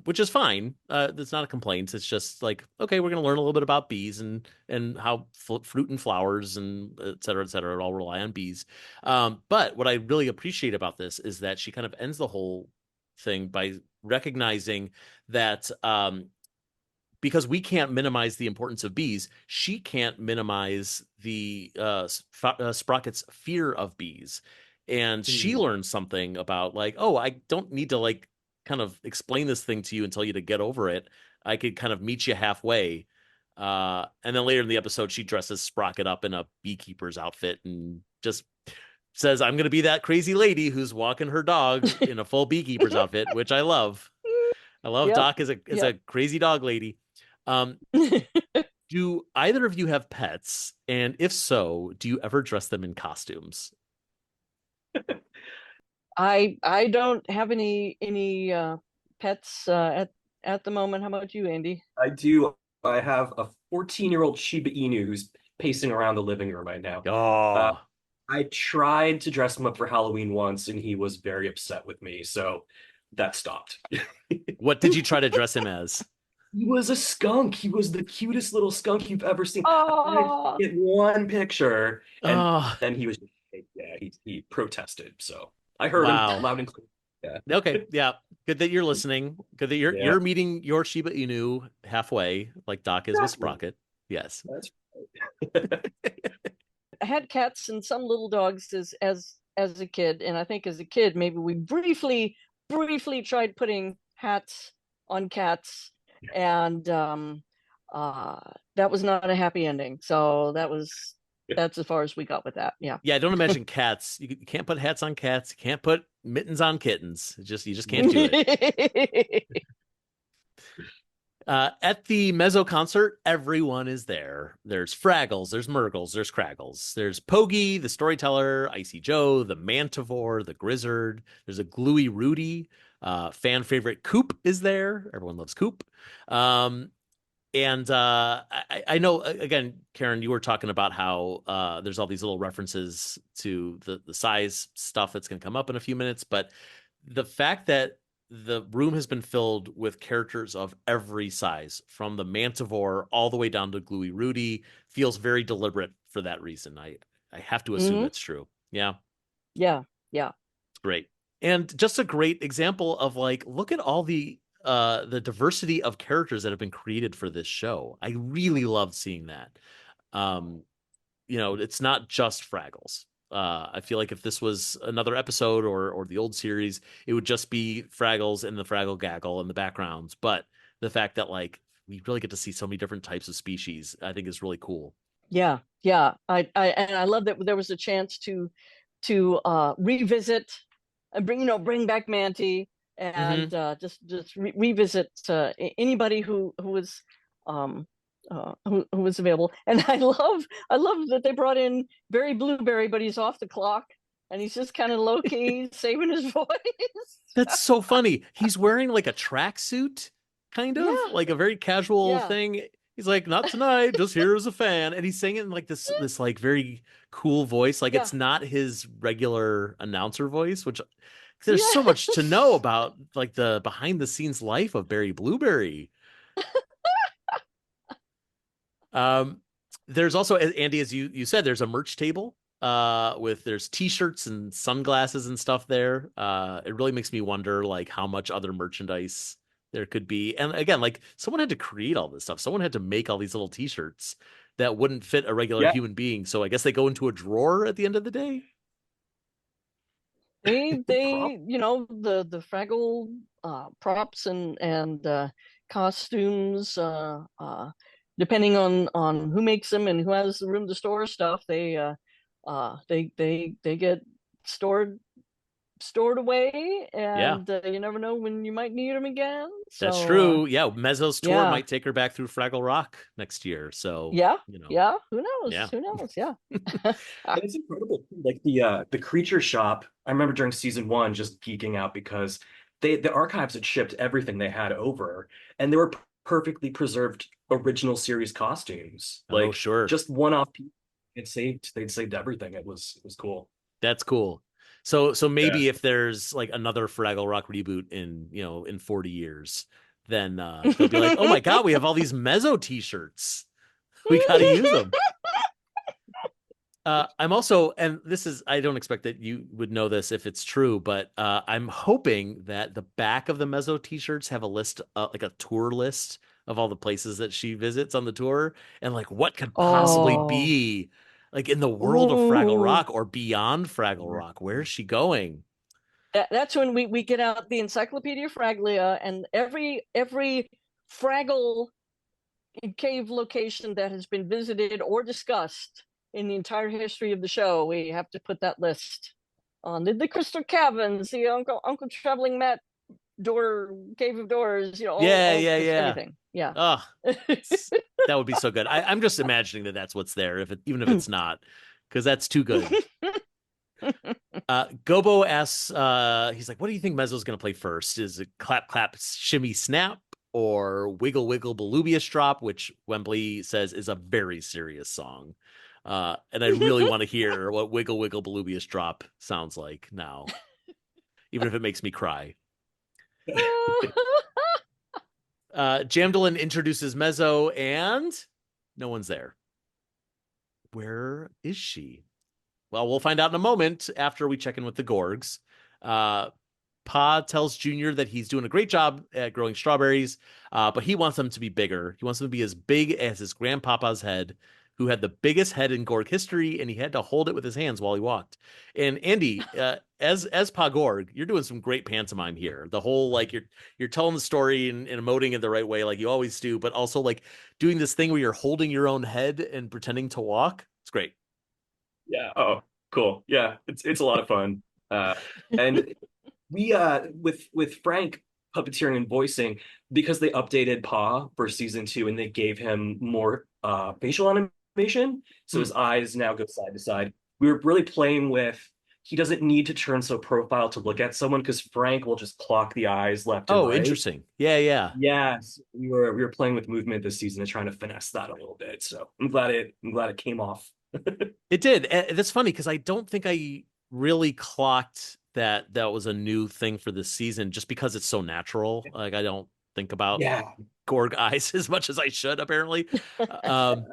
which is fine. That's not a complaint. It's just like, okay, we're going to learn a little bit about bees and how fruit and flowers and et cetera, all rely on bees. But what I really appreciate about this is that she kind of ends the whole thing by recognizing that because we can't minimize the importance of bees, she can't minimize the Sprocket's fear of bees. And she learns something about like, oh, I don't need to like kind of explain this thing to you and tell you to get over it. I could kind of meet you halfway. And then later in the episode, she dresses Sprocket up in a beekeeper's outfit and just says, I'm going to be that crazy lady who's walking her dog in a full beekeeper's outfit, which I love. I love Yep. Doc as a crazy dog lady. Do either of you have pets? And if so, do you ever dress them in costumes? I don't have any pets at the moment. How about you, Andy? I do. I have a 14-year-old Shiba Inu who's pacing around the living room right now. Oh, I tried to dress him up for Halloween once, and he was very upset with me, so that stopped. what did you try to dress him as? He was a skunk. He was the cutest little skunk you've ever seen. Oh, I get one picture, and Oh, then he was just, yeah, he protested. So I heard him wow. loud and clear. Yeah. Okay, yeah. Good that you're listening. Good that Yeah. you're meeting your Shiba Inu halfway, like Doc is with Exactly. Sprocket. Yes. That's right. I had cats and some little dogs as a kid, and I think as a kid maybe we briefly tried putting hats on cats, and that was not a happy ending. So that's as far as we got with that. Yeah. Yeah, don't imagine cats. You can't put hats on cats. You can't put mittens on kittens. You just can't do it. At the Mezzo concert, everyone is there. There's Fraggles, there's Murgles, there's Craggles. There's Pogie, the storyteller, Icy Joe, the Mantivore, the Grizzard. There's a Gluey Rudy. Fan favorite Coop is there. Everyone loves Coop. And I know, again, Karen, you were talking about how there's all these little references to the size stuff that's going to come up in a few minutes. But the fact that the room has been filled with characters of every size, from the Mantivore all the way down to Gluey Rudy, feels very deliberate for that reason. I have to assume that's true. Yeah. Yeah. It's great. And just a great example of like, look at all the diversity of characters that have been created for this show. I really loved seeing that. It's not just Fraggles. I feel like if this was another episode or the old series, it would just be Fraggles and the Fraggle Gaggle in the backgrounds. But the fact that like we really get to see so many different types of species, I think is really cool. Yeah. I love that there was a chance to revisit and bring back Manti and just revisit anybody who was who was available. And I love that they brought in Barry Blueberry, but he's off the clock and he's just kind of low key saving his voice. That's so funny. He's wearing like a tracksuit, kind of like a very casual thing. He's like, not tonight, just here as a fan. And he's saying it in like this like very cool voice. Like it's not his regular announcer voice, which there's so much to know about like the behind the scenes life of Barry Blueberry. There's also, Andy, as you said, there's a merch table there's t-shirts and sunglasses and stuff there. It really makes me wonder like how much other merchandise there could be. And again, like someone had to create all this stuff. Someone had to make all these little t-shirts. that wouldn't fit a regular Yeah. human being. So I guess they go into a drawer at the end of the day. They the Fraggle props and costumes, depending on who makes them and who has the room to store stuff, they get stored away, Yeah, and you never know when you might need them again. that's So true. Yeah, Mezzo's tour yeah, might take her back through Fraggle Rock next year. So, yeah, you know, yeah. Who knows? yeah. Who knows? Yeah. And it's incredible. Like the creature shop, I remember during season one just geeking out because the archives had shipped everything they had over, and they were perfectly preserved original series costumes. Oh, Like sure. just one-off pieces. They'd saved everything. It was cool. That's cool. So Yeah. maybe if there's like another Fraggle Rock reboot in 40 years, then they'll be like, "Oh my God, we have all these Mezzo t-shirts. We got to use them." I'm also, and this is, I don't expect that you would know this if it's true, but I'm hoping that the back of the Mezzo t-shirts have a list, like a tour list of all the places that she visits on the tour, and like what could possibly Oh, be like in the world of Fraggle ooh. Rock or beyond Fraggle Rock. Where is she going? That's when we get out the Encyclopedia Fraglia, and every Fraggle cave location that has been visited or discussed in the entire history of the show. We have to put that list on the Crystal Caverns, the Uncle Traveling Matt door, Cave of Doors, Yeah, all yeah, just yeah. everything. Yeah. Oh, that would be so good. I'm just imagining that that's what's there, even if it's not, because that's too good. Gobo asks, he's like, "What do you think Mezzo's going to play first? Is it Clap Clap Shimmy Snap or Wiggle Wiggle Belubius Drop?" Which Wembley says is a very serious song. And I really want to hear what Wiggle Wiggle Belubius Drop sounds like now, even if it makes me cry. Jamdolin introduces Mezzo, and no one's there. Where is she? Well, we'll find out in a moment after we check in with the Gorgs. Pa tells Junior that he's doing a great job at growing strawberries, but he wants them to be bigger. He wants them to be as big as his grandpapa's head, who had the biggest head in Gorg history, and he had to hold it with his hands while he walked. And Andy, as Pa Gorg, you're doing some great pantomime here. The whole like you're telling the story and emoting it the right way, like you always do, but also like doing this thing where you're holding your own head and pretending to walk. It's great. Yeah. Oh, cool. Yeah, it's a lot of fun. And we with Frank puppeteering and voicing, because they updated Paw for season two and they gave him more facial animation, so Hmm. his eyes now go side to side. We were really playing with, he doesn't need to turn so profile to look at someone because Frank will just clock the eyes left and Oh, right. interesting. Yeah, yeah. Yes, we were playing with movement this season and trying to finesse that a little bit. So I'm glad it came off. It did. That's funny because I don't think I really clocked that that was a new thing for this season just because it's so natural. Like I don't think about Yeah. Gorg eyes as much as I should, apparently. Um,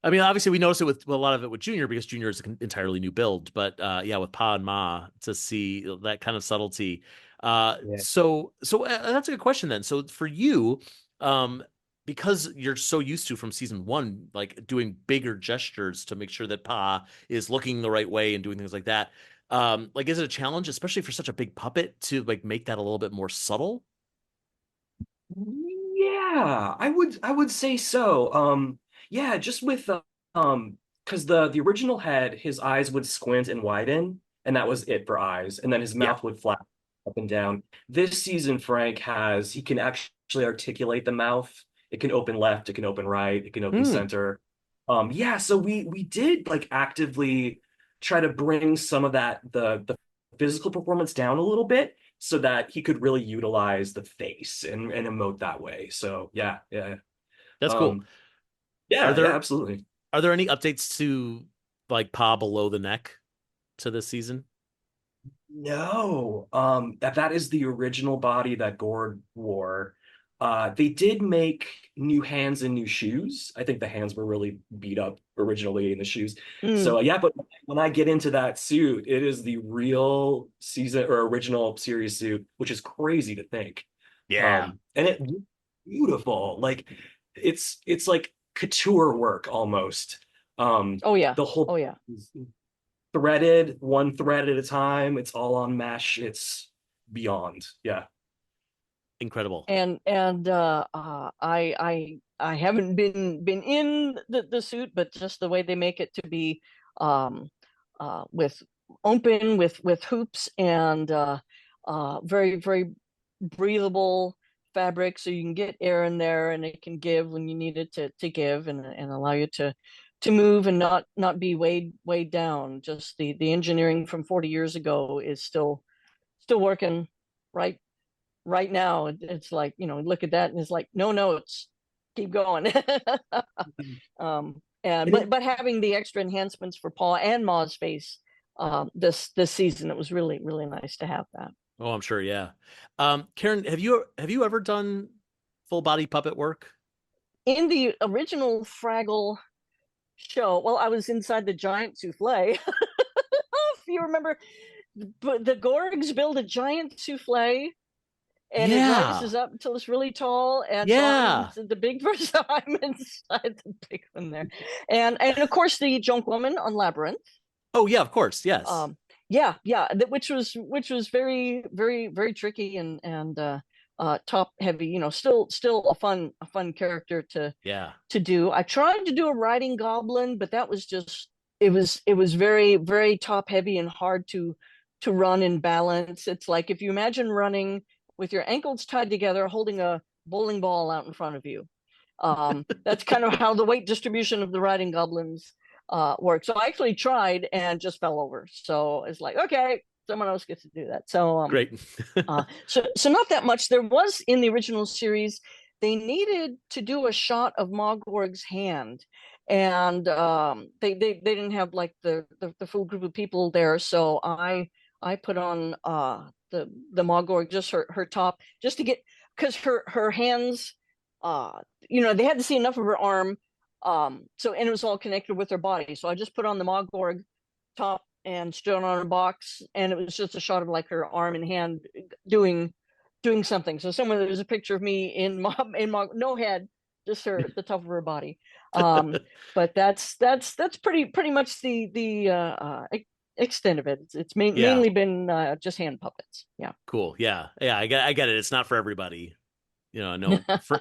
I mean, obviously we noticed it with a lot of it with Junior because Junior is an entirely new build, but yeah, with Pa and Ma to see that kind of subtlety. Yeah. So that's a good question then. So for you, um, because you're so used to from season one, like doing bigger gestures to make sure that Pa is looking the right way and doing things like that. Like, is it a challenge, especially for such a big puppet, to like make that a little bit more subtle? Yeah, I would say so. Yeah, just with because the original head, his eyes would squint and widen, and that was it for eyes, and then his Yeah. mouth would flap up and down. This season, he can actually articulate the mouth. It can open left, it can open right, it can open Hmm. center. Yeah, so we did like actively try to bring some of that the physical performance down a little bit so that he could really utilize the face and emote that way. So yeah, yeah. That's cool. Um, Are yeah, yeah, there absolutely. are there any updates to like Pa below the neck to this season? No, that is the original body that Gord wore. They did make new hands and new shoes. I think the hands were really beat up originally in the shoes. Mm. So yeah, but when I get into that suit, it is the real season or original series suit, which is crazy to think. Yeah. And it beautiful. Like it's like couture work almost. Oh yeah. The whole Oh yeah. threaded, one thread at a time. It's all on mesh. It's beyond. Yeah. Incredible. I haven't been in the suit, but just the way they make it to be with open with hoops and very very breathable fabric, so you can get air in there and it can give when you need it to give and allow you to move and not be weighed down. Just the engineering from 40 years ago is still working right right now. It's like, look at that and it's like, no, it's keep going. And but having the extra enhancements for Paw and Ma's face this season, it was really really nice to have that. Oh, I'm sure. Yeah. Karen, have you ever done full body puppet work? In the original Fraggle show, well, I was inside the giant souffle. If you remember, but the Gorgs build a giant souffle and it rises up until it's really tall. And so I'm the big person. I'm inside the big one there, and of course the junk woman on Labyrinth. Oh yeah, of course, yes. Yeah, which was very very very tricky and top heavy. Still a fun character to do. I tried to do a riding goblin, but that was just it was very very top heavy and hard to run and balance. It's like if you imagine running with your ankles tied together, holding a bowling ball out in front of you. That's kind of how the weight distribution of the riding goblins works. So I actually tried and just fell over. So it's like, okay, someone else gets to do that. So great. So not that much. There was in the original series, they needed to do a shot of Mogorg's hand, and they didn't have like the full group of people there. So I put on the Mogorg, just her top, just to get, because her hands, they had to see enough of her arm, so, and it was all connected with her body. So I just put on the Mogorg top and stood on her box, and it was just a shot of like her arm and hand doing something. So somewhere there's a picture of me in Mog, no head, just the top of her body. But that's pretty much the extent of it. It's mainly been just hand puppets. Yeah. Cool. Yeah. I get it. It's not for everybody. No.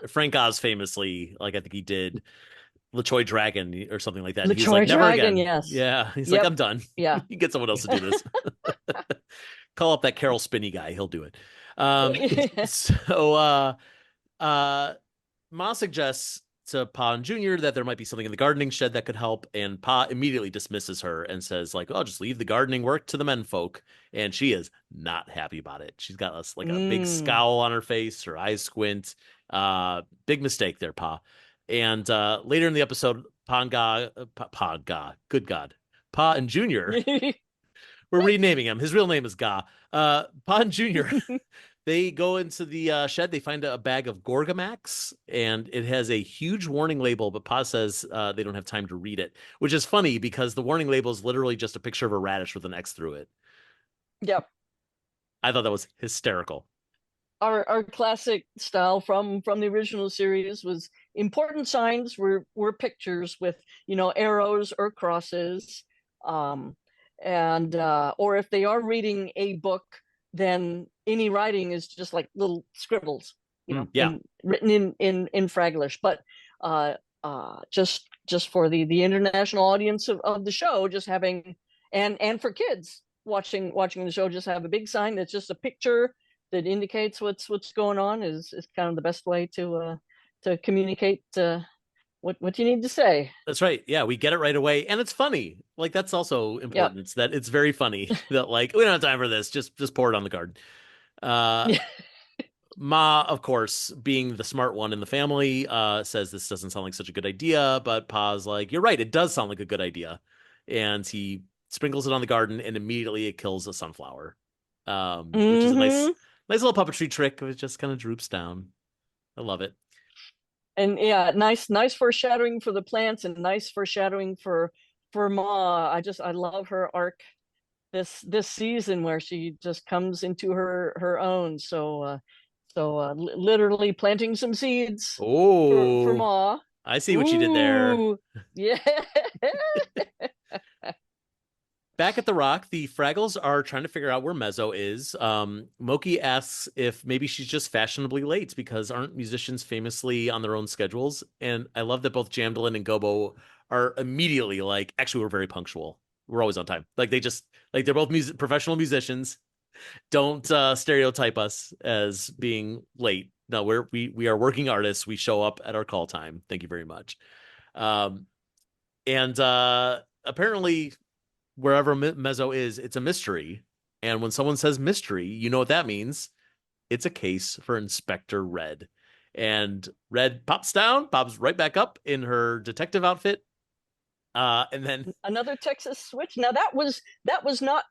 Frank Oz famously, like I think he did LeChoy Dragon or something like that. LeChoy He's like, never Dragon, again. Yeah. He's like, I'm done. Yeah. You get someone else to do this. Call up that Carol Spinney guy. He'll do it. So Ma suggests to Pa and Junior that there might be something in the gardening shed that could help, and Pa immediately dismisses her and says, like, oh, just leave the gardening work to the men folk. And she is not happy about it. She's got a big scowl on her face, her eyes squint. Big mistake there, Pa. And later in the episode, Pa and Junior, we're renaming him. His real name is Ga. Pa and Junior, they go into the shed. They find a bag of Gorgamax, and it has a huge warning label, but Pa says they don't have time to read it, which is funny because the warning label is literally just a picture of a radish with an X through it. Yep. I thought that was hysterical. Our classic style from the original series was important signs were pictures with arrows or crosses, and or if they are reading a book, then any writing is just like little scribbles, written in Fragglish. But just for the international audience of the show, just having and for kids watching the show, just have a big sign that's just a picture that indicates what's going on is kind of the best way to communicate what you need to say. That's right. Yeah, we get it right away, and it's funny. Like that's also important. It's that it's very funny that like we don't have time for this. Just pour it on the garden. Ma, of course, being the smart one in the family, says this doesn't sound like such a good idea. But Pa's like, you're right. It does sound like a good idea, and he sprinkles it on the garden, and immediately it kills a sunflower, which is a nice little puppetry trick. It just kind of droops down. I love it. And nice foreshadowing for the plants and nice foreshadowing for Ma. I love her arc this season where she just comes into her own. So literally planting some seeds for Ma. I see what you did there. Ooh, yeah. Back at the Rock, the Fraggles are trying to figure out where Mezzo is. Moki asks if maybe she's just fashionably late because aren't musicians famously on their own schedules? And I love that both Jamdolin and Gobo are immediately like, actually, we're very punctual. We're always on time. Like they're both professional musicians. Don't stereotype us as being late. No, we are working artists. We show up at our call time. Thank you very much. And apparently, wherever Mezzo is, it's a mystery. And when someone says mystery, you know what that means. It's a case for Inspector Red. And Red pops right back up in her detective outfit. And then another Texas switch. Now that was not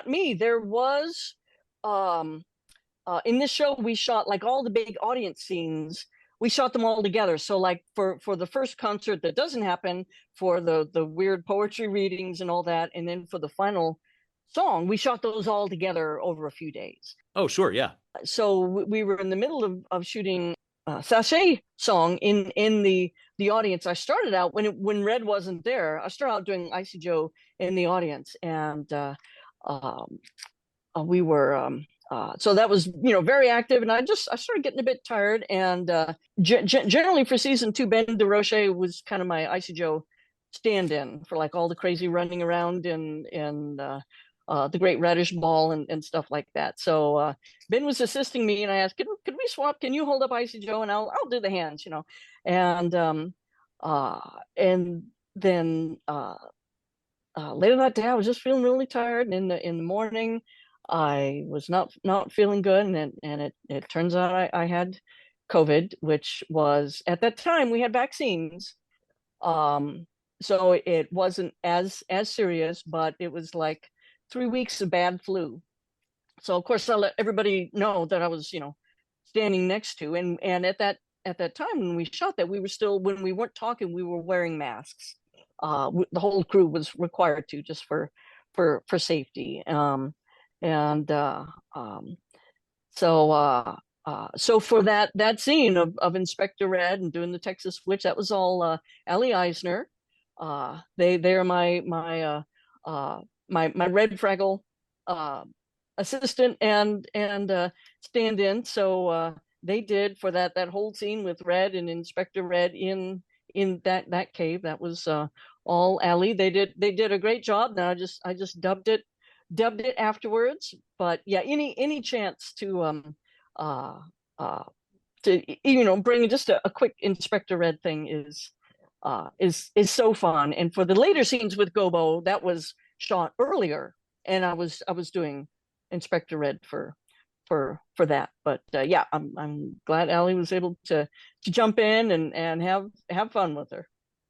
me. There was in this show we shot like all the big audience scenes. We shot them all together. So like for the first concert that doesn't happen, for the weird poetry readings and all that, and then for the final song, we shot those all together over a few days. Oh, sure, yeah. So we were in the middle of shooting Sachet song in the audience. I started out when Red wasn't there. I started out doing Icy Joe in the audience, and we were so that was very active, and I started getting a bit tired, and generally for season 2, Ben DeRoche was kind of my Icy Joe stand-in for like all the crazy running around and the Great Radish Ball and stuff like that. So Ben was assisting me, and I asked, could we swap? Can you hold up Icy Joe and I'll do the hands, and then later that day I was just feeling really tired, and in the morning I was not feeling good, and it turns out I had COVID, which was, at that time we had vaccines, so it wasn't as serious, but it was like 3 weeks of bad flu. So of course I let everybody know that I was standing next to, and at that time when we shot that, we were still, when we weren't talking, we were wearing masks. The whole crew was required to, just for safety. So for that scene of Inspector Red and doing the Texas Witch, that was all Allie Eisner. They're my Red Fraggle assistant and stand-in. So they did for that whole scene with Red and Inspector Red in that cave. That was all Allie. They did a great job. Now I just dubbed it afterwards. But yeah, any chance to bring just a quick Inspector Red thing is so fun. And for the later scenes with Gobo, that was shot earlier, and I was doing Inspector Red for that. But yeah, I'm glad Allie was able to jump in and have fun with her.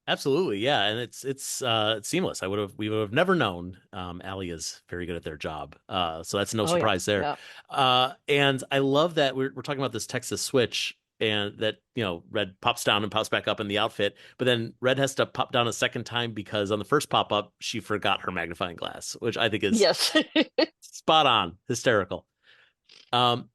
Absolutely, yeah, and it's seamless. We would have never known. Allie is very good at their job, so that's no surprise there. Yeah. And I love that we're talking about this Texas switch, and that Red pops down and pops back up in the outfit, but then Red has to pop down a second time because on the first pop up she forgot her magnifying glass, which I think is yes spot on, hysterical. Now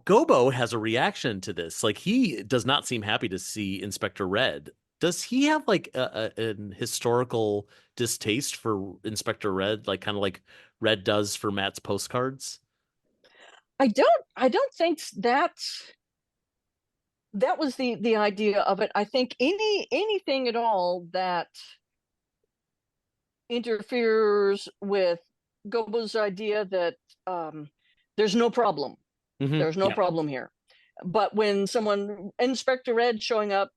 Gobo has a reaction to this. Like, he does not seem happy to see Inspector Red. Does he have like an historical distaste for Inspector Red, like kind of like Red does for Matt's postcards? I don't think that was the idea of it. I think anything at all that interferes with Gobo's idea that there's no problem. Mm-hmm. There's no problem here. But when Inspector Red showing up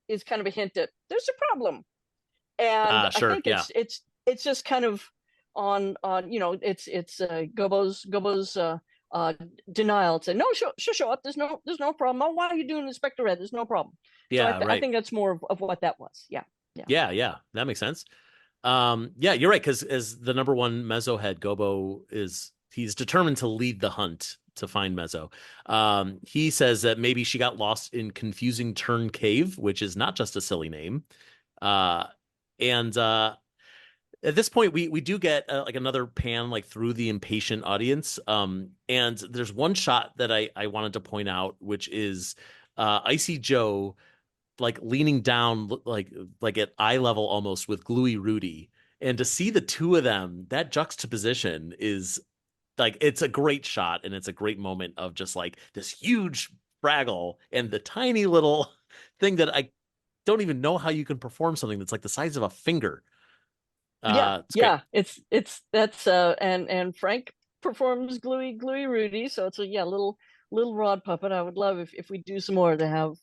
is kind of a hint that there's a problem. And sure, I think it's just kind of on it's Gobo's denial to say, no, she'll show up. There's no problem. Oh, why are you doing Inspector Red? There's no problem. Yeah, so right. I think that's more of what that was. Yeah, that makes sense. Yeah, you're right, because as the number one Mezzo head, Gobo he's determined to lead the hunt to find Mezzo. He says that maybe she got lost in Confusing Turn Cave, which is not just a silly name. And at this point, we do get like another pan like through the impatient audience. And there's one shot that I wanted to point out, which is Icy Joe like leaning down like at eye level almost with Gluey Rudy. And to see the two of them, that juxtaposition is like it's a great shot and it's a great moment of just like this huge Fraggle and the tiny little thing that I don't even know how you can perform something that's like the size of a finger. It's great. It's that's and Frank performs Gluey Rudy, so it's a little rod puppet. I would love if we do some more to have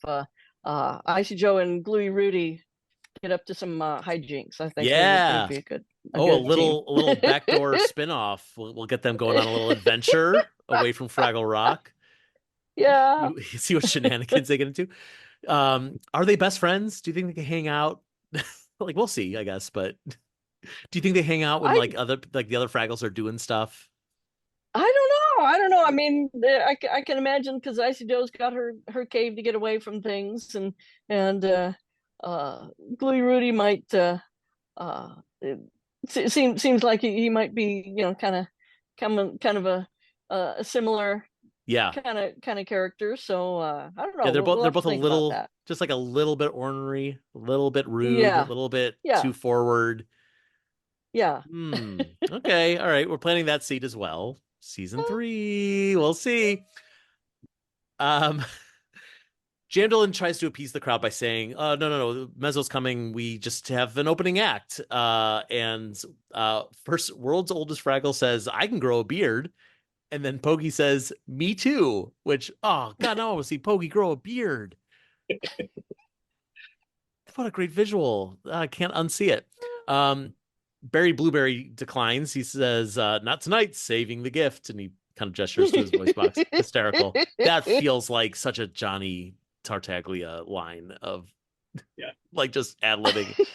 Icy Joe and Gluey Rudy get up to some hijinks. I think they'd Yeah. be a Oh, good team. a little backdoor spinoff. We'll get them going on a little adventure away from Fraggle Rock. Yeah. You see what shenanigans they get into. Are they best friends? Do you think they can hang out? Like we'll see, I guess. But do you think they hang out when I like the other Fraggles are doing stuff? I don't know. I don't know. I mean, I can imagine because Icy Joe's got her cave to get away from things, and Gluey Rudy might it seems like he might be kind of a similar Yeah. kind of character. So I don't Yeah, know. We'll they're have to both a think about little that. just like a little bit ornery, a little bit rude, a Yeah. little bit Yeah. too forward. Yeah. Okay. All right. We're planting that seed as well. Season 3. We'll see. Um, Jamdolin tries to appease the crowd by saying, no, Mezzo's coming. We just have an opening act." And first, world's oldest Fraggle says, "I can grow a beard." And then Poggy says, "Me too," which, oh, God, now I want to see Poggy grow a beard. What a great visual. I can't unsee it. Barry Blueberry declines. He says, "Not tonight, saving the gift." And he kind of gestures to his voice box. Hysterical. That feels like such a Johnny Tartaglia line of like just ad-libbing.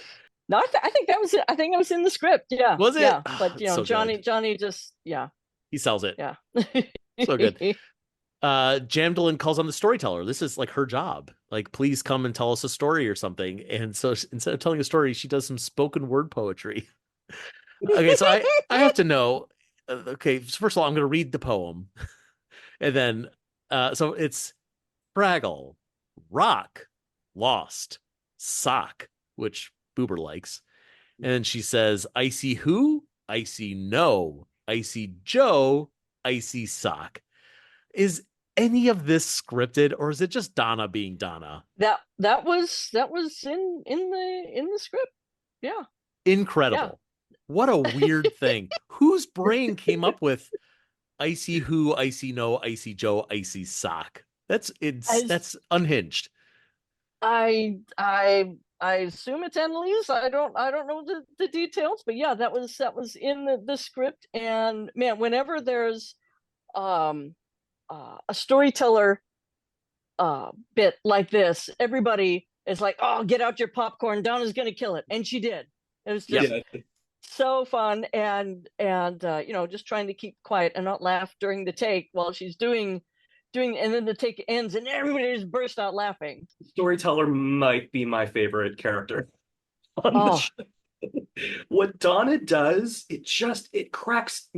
No, I think that was it. I think that was in the script. Yeah. Was it? Yeah. Oh, But so good. Johnny just He sells it. yeah. So good. Jamdolin calls on the storyteller. This is like her job. Like, please come and tell us a story or something. And so instead of telling a story, she does some spoken word poetry. Okay, so I have to know. Okay, first of all, I'm going to read the poem, and then so it's Fraggle, Rock, Lost, Sock, which Boober likes, and then she says, "Icy who? Icy no, Icy Joe, Icy Sock." Is any of this scripted, or is it just Donna being Donna? That was in the script. Yeah. Incredible. What a weird thing. Whose brain came up with Icy who, Icy no, Icy Joe, Icy Sock? That's unhinged. I assume it's Annalise. I don't know the details, but yeah, that was in the script. And man, whenever there's a storyteller bit like this, everybody is like, "Oh, get out your popcorn! Donna's gonna kill it," and she did. It was just so fun, and just trying to keep quiet and not laugh during the take while she's doing, and then the take ends and everybody just burst out laughing. Storyteller might be my favorite character on the Oh, show. What Donna does, it cracks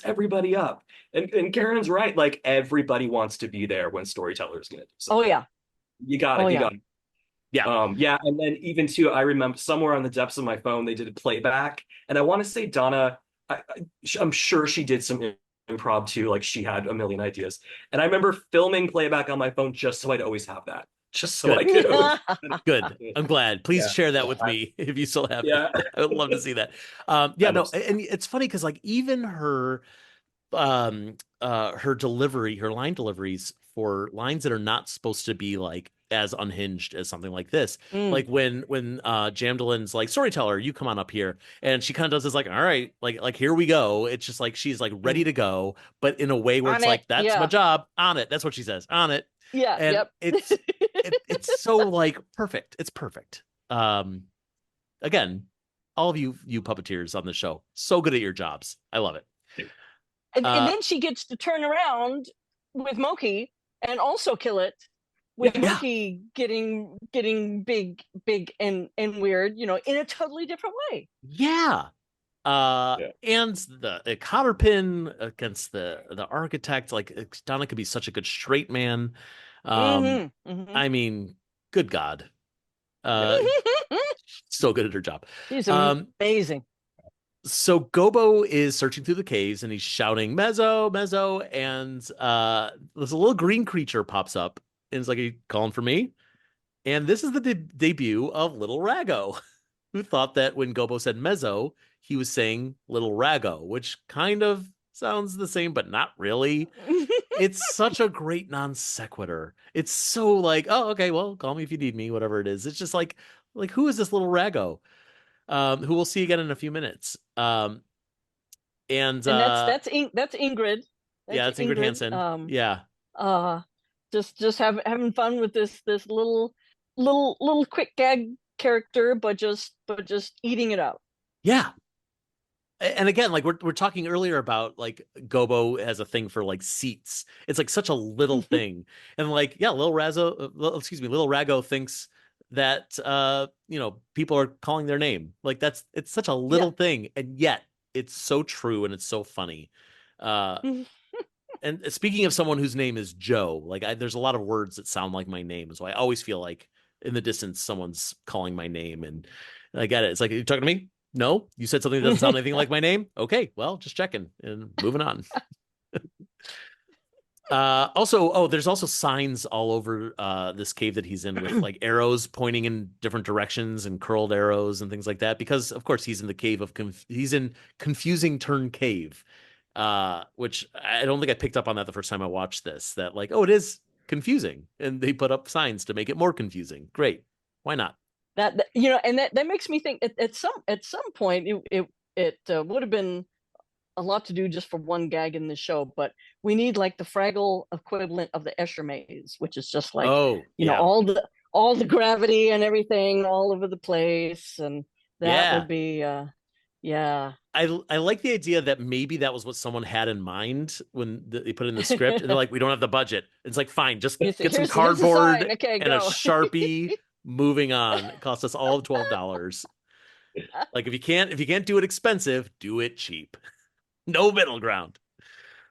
everybody up. And Karen's right, like everybody wants to be there when storyteller's gonna do oh something. yeah, You got it, oh you yeah. got it. Yeah, and then even too, I remember somewhere on the depths of my phone they did a playback, and I want to say Donna, I'm sure she did some improv too, like she had a million ideas. And I remember filming playback on my phone just so I'd always have that, just so I could always. Good. I'm glad. Please Yeah. share that with me if you still have Yeah. it. I would love to see that. No, and it's funny because like even her her delivery, her line deliveries for lines that are not supposed to be like as unhinged as something like this. Like when Jamdolin's like, "Storyteller, you come on up here," and she kind of does this like, "All right, like here we go." It's just like she's like ready to go, but in a way where On it's it, like, "That's my job, on it." That's what she says, "On it." Yeah, And yep. it's so like perfect. It's perfect. Again, all of you puppeteers on the show, so good at your jobs. I love it. And then she gets to turn around with Moki and also kill it with Moki getting big and weird, in a totally different way. Yeah. And the cotter pin against the architect, like Donna could be such a good straight man. I mean, good God. Uh, so good at her job. She's Um, amazing. so Gobo is searching through the caves and he's shouting Mezzo, Mezzo, and there's a little green creature pops up and it's like, "Are you calling for me?" And this is the debut of Little Rago, who thought that when Gobo said Mezzo, he was saying Little Rago, which kind of sounds the same, but not really. It's such a great non sequitur. It's so like, oh, okay, well, call me if you need me, whatever it is. It's just like who is this Little Rago? Who we'll see again in a few minutes. And And that's Ingrid. yeah, it's Ingrid Hansen. Yeah. Uh, just having fun with this little quick gag character, but just eating it up. Yeah. And again, like we're talking earlier about like Gobo has a thing for like seats. It's like such a little thing. And like, yeah, Little Rago thinks that people are calling their name. Like it's such a little thing, and yet it's so true and it's so funny. And speaking of someone whose name is Joe, like there's a lot of words that sound like my name, so I always feel like in the distance someone's calling my name, and I get it. It's like, are you talking to me? No, you said something that doesn't sound anything like my name. Okay, well, just checking and moving on. There's also signs all over this cave that he's in with like arrows pointing in different directions and curled arrows and things like that, because of course he's in the cave of he's in Confusing Turn Cave, which I don't think I picked up on that the first time I watched this, that like, oh, it is confusing, and they put up signs to make it more confusing. Great, why not? That and that makes me think at some point it would have been a lot to do just for one gag in the show, but we need like the Fraggle equivalent of the Escher maze, which is just like, all the gravity and everything all over the place, and that would be yeah. I like the idea that maybe that was what someone had in mind when they put it in the script, and they're like, we don't have the budget. It's like, fine, just get some cardboard and a Sharpie. Moving on. It costs us all $12. Like if you can't do it expensive, do it cheap. No middle ground.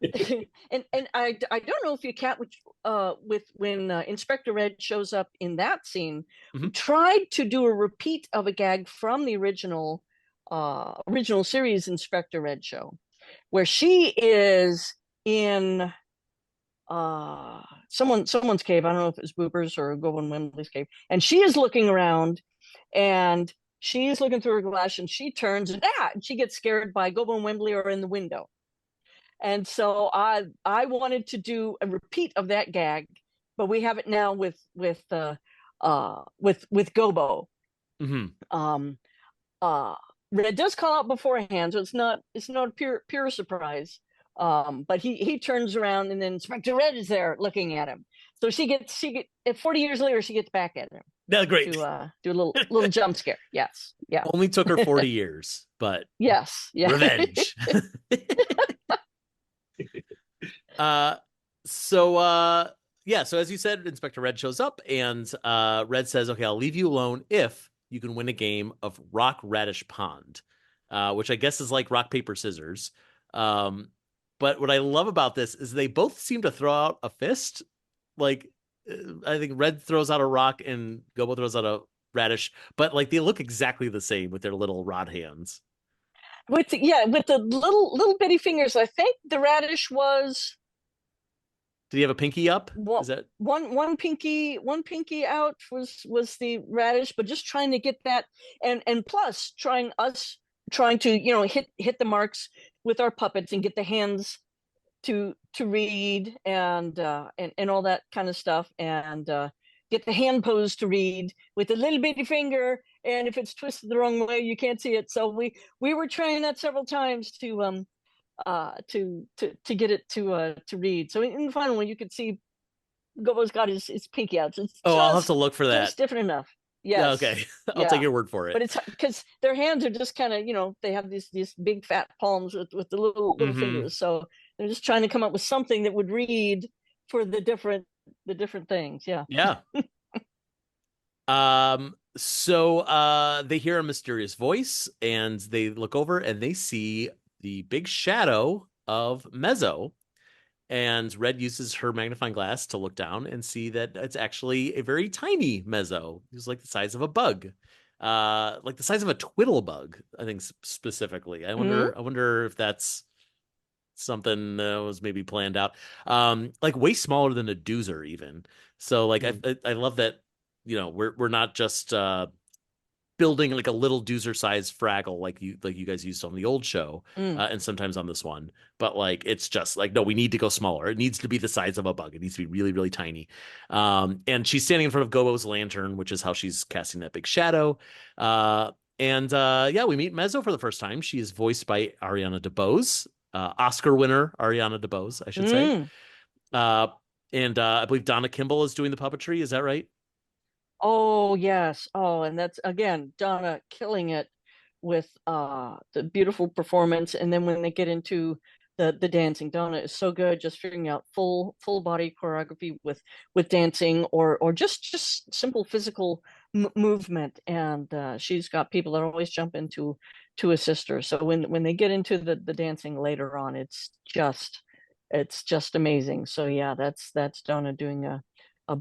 and I don't know if you can't with when Inspector Red shows up in that scene, tried to do a repeat of a gag from the original series Inspector Red show, where she is in someone's cave. I don't know if it's Booper's or Govan Wembley's cave, and she is looking around, and she's looking through her glass, and she turns and she gets scared by Govan Wembley or in the window. And so I wanted to do a repeat of that gag, but we have it now with Gobo. Red does call out beforehand, so it's not a pure surprise. But he turns around, and then Inspector Red is there looking at him. So she gets 40 years later, she gets back at him. That's great. To do a little jump scare. Yes. Yeah. Only took her 40 years, but yes. Yeah. Revenge. So as you said, Inspector Red shows up, and Red says, okay, I'll leave you alone if you can win a game of Rock Radish Pond, which I guess is like rock, paper, scissors. But what I love about this is they both seem to throw out a fist. Like, I think Red throws out a rock and Gobo throws out a radish, but like they look exactly the same with their little rod hands. With the little bitty fingers. I think the radish was. Did he have a pinky up? Is that one pinky out was the radish, but just trying to get that, and plus trying to hit the marks with our puppets and get the hands to read and all that kind of stuff, and get the hand pose to read with a little bitty finger, and if it's twisted the wrong way you can't see it. So we were trying that several times to get it to read. So in the final one you could see Gobo's got his pinky out. So I'll have to look for that. It's different enough. Yes. Yeah, okay. I'll take your word for it. But it's because their hands are just kind of, they have these big fat palms with the little fingers. So they're just trying to come up with something that would read for the different things. Yeah. Yeah. So they hear a mysterious voice, and they look over and they see the big shadow of Mezzo. And Red uses her magnifying glass to look down and see that it's actually a very tiny Mezzo. He's like the size of a bug, like the size of a twiddle bug, I think specifically. Mhm. I wonder if that's something that was maybe planned out. Like way smaller than a doozer even. So like Mm. I love that, you know, we're not just building like a little doozer sized Fraggle like you guys used on the old show, Mm. and sometimes on this one. But like it's just like, no, we need to go smaller. It needs to be the size of a bug. It needs to be really, really tiny. And she's standing in front of Gobo's lantern, which is how she's casting that big shadow. Yeah, we meet Mezzo for the first time. She is voiced by Ariana DeBose, Oscar winner Ariana DeBose, I should say. Mm. Uh, and I believe Donna Kimball is doing the puppetry. Is that right? Oh yes. Oh, and that's again Donna killing it with the beautiful performance. And then when they get into the dancing, Donna is so good just figuring out full body choreography with dancing or just simple physical movement. And she's got people that always jump into to assist her. So when they get into the dancing later on, it's just amazing. So yeah, that's Donna doing a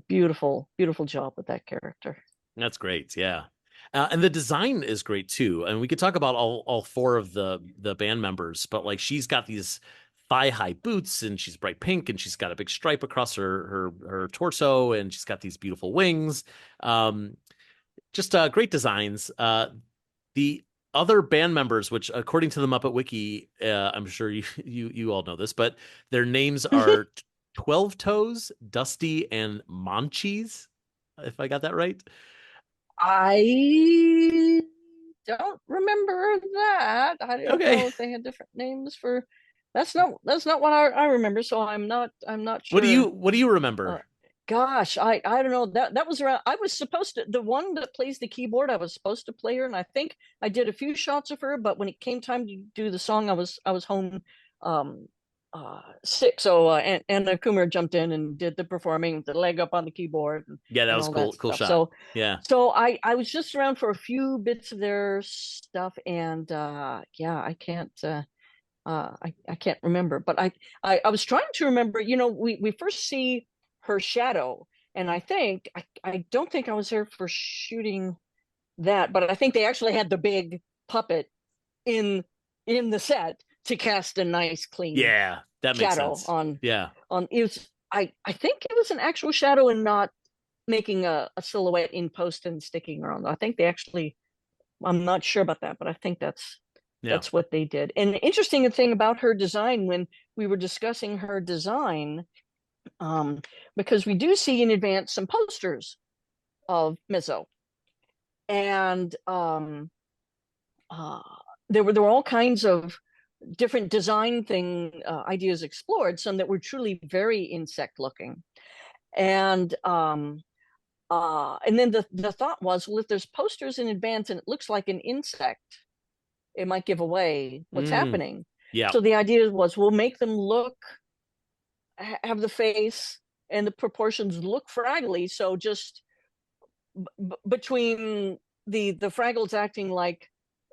beautiful job with that character. That's great. Yeah. And the design is great too. And we could talk about all four of the band members, but like she's got these thigh high boots and she's bright pink and she's got a big stripe across her torso and she's got these beautiful wings. Um, just great designs. The other band members, which according to the Muppet Wiki, I'm sure you all know this, but their names are 12 Toes, Dusty, and Moncheese, if I got that right. I don't remember that. I don't Okay. know if they had different names for. That's not what I remember. So I'm not sure. What do you Uh, remember? gosh, I don't know. That was around. I was supposed to the one that plays the keyboard. I was supposed to play her, and I think I did a few shots of her. But when it came time to do the song, I was home. Um, Sick. So Anna Kummer jumped in and did the performing, the leg up on the keyboard Yeah, that and was all that cool. Cool stuff. shot. So Yeah. so I was just around for a few bits of their stuff, and yeah, I can't remember, but I was trying to remember. We first see her shadow, and I don't think I was there for shooting that, but I think they actually had the big puppet in in the set to cast a nice clean Yeah, that makes shadow sense. on Yeah. it was I think it was an actual shadow and not making a silhouette in post and sticking around. I think they actually, I'm not sure about that, but I think Yeah. that's what they did. And the interesting thing about her design, when we were discussing her design, um, because we do see in advance some posters of Mizzo, and uh, there were all kinds of different design ideas explored, some that were truly very insect looking, and then the thought was, well, if there's posters in advance and it looks like an insect, it might give away what's Mm, happening. yeah. So the idea was, we'll make them have the face and the proportions look fraggly. So just between the Fraggles acting like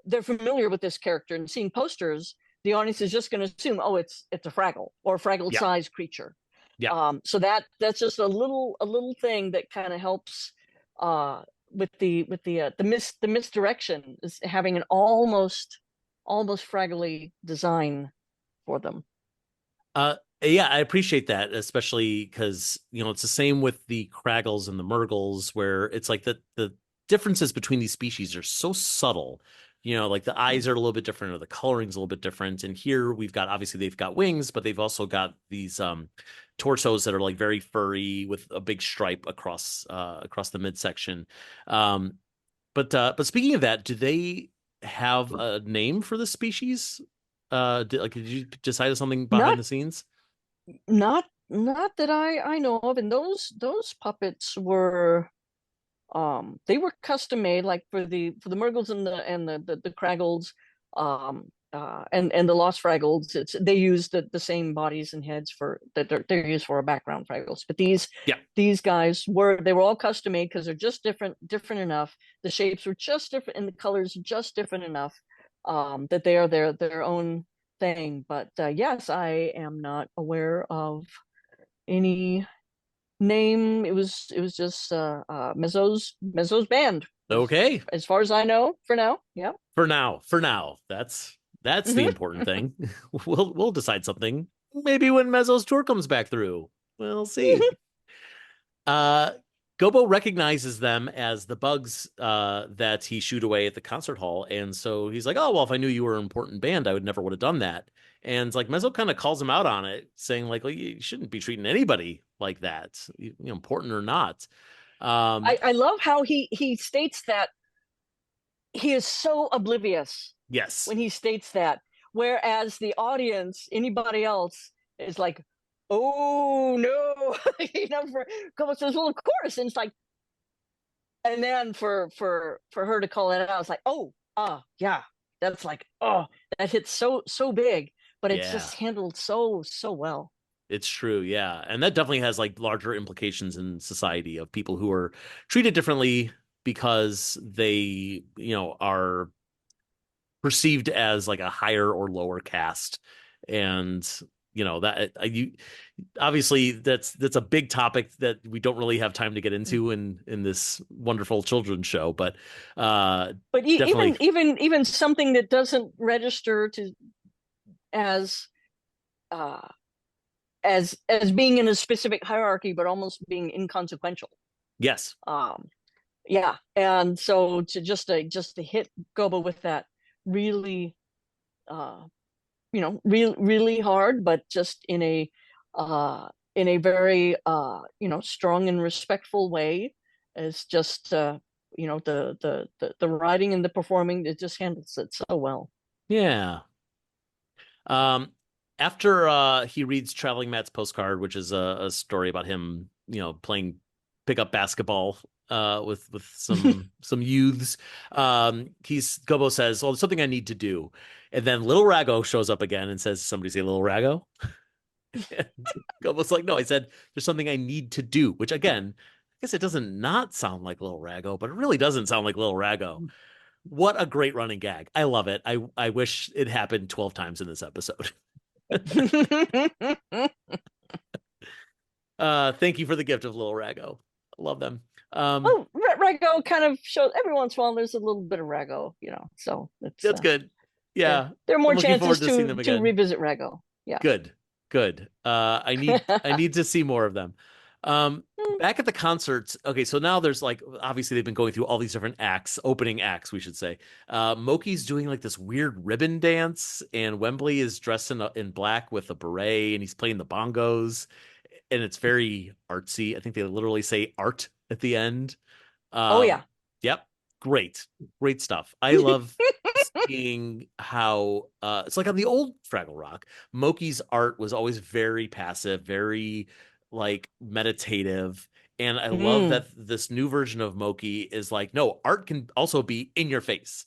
they're familiar with this character and seeing posters, the audience is just going to assume, oh, it's a Fraggle or a Fraggle Yeah. sized creature. Yeah. So that's just a little thing that kind of helps with the misdirection, is having an almost fraggly design for them. Yeah, I appreciate that, especially because, you know, it's the same with the Kraggles and the Murgles, where it's like the differences between these species are so subtle. You know, like the eyes are a little bit different or the coloring's a little bit different. And here we've got, obviously they've got wings, but they've also got these torsos that are like very furry with a big stripe across the midsection. Um but speaking of that, do they have a name for the species? Did you decide on something behind Not the scenes? not that I know of. And those puppets were, they were custom made, like for the Murgles and the Kraggles, and the Lost Fraggles. They use the same bodies and heads for that they're used for background Fraggles. But Yeah. these guys were all custom made because they're just different enough. The shapes were just different and the colors just different enough, that they are their own thing. But yes, I am not aware of any name. It was just Mezzo's band, Okay. as far as I know for now. Yeah. For now, that's the Hmm. important thing. We'll decide something maybe when Mezzo's tour comes back through. We'll see. Uh, Gobo recognizes them as the bugs that he shooed away at the concert hall, and so he's like, "Oh well, if I knew you were an important band, I would never would have done that." And it's like Mezzo kind of calls him out on it, saying like, well, "You shouldn't be treating anybody like that, important or not." I love how he states that he is so oblivious Yes, when he states that, whereas the audience, anybody else, is like, "Oh no," for Como says, "Well, of course," and it's like, and then for her to call it out, it's like, "Oh, yeah, that's like, oh, that hits so big," but it's yeah. just handled so well. It's true, yeah. And that definitely has like larger implications in society of people who are treated differently because they, are perceived as like a higher or lower caste. And that you obviously that's a big topic that we don't really have time to get into in this wonderful children's show, but But definitely even something that doesn't register to as uh as being in a specific hierarchy, but almost being inconsequential. yes. Um, yeah, and so to hit Goba with that really, uh, really hard, but just in a very strong and respectful way, is just the writing and the performing. It just handles it so well. Yeah. Um, After he reads Traveling Matt's postcard, which is a story about him, playing pickup basketball with some youths, Gobo says, "Well, there's something I need to do," and then Little Rago shows up again and says, "Somebody say Little Rago." And Gobo's like, "No, I said there's something I need to do," which again, I guess it doesn't not sound like Little Rago, but it really doesn't sound like Little Rago. What a great running gag! I love it. I wish it happened 12 times in this episode. Thank you for the gift of Little Rago. Love them. Well, Rago kind of shows every once in a while. There's a little bit of Rago, so it's That's good. there. Yeah, There are I'm more looking forward chances to seeing them to again. revisit Rago. Yeah. Good, good. I need to see more of them. Back at the concerts. Okay, so now there's like obviously they've been going through all these different acts, opening acts, we should say. Moki's doing like this weird ribbon dance, and Wembley is dressed in black with a beret, and he's playing the bongos, and it's very artsy. I think they literally say art at the end. Oh yeah. Yep. Great stuff. I love seeing how it's like on the old Fraggle Rock, Moki's art was always very passive, very like meditative. And I love Mm, that this new version of Moki is like, no, art can also be in your face.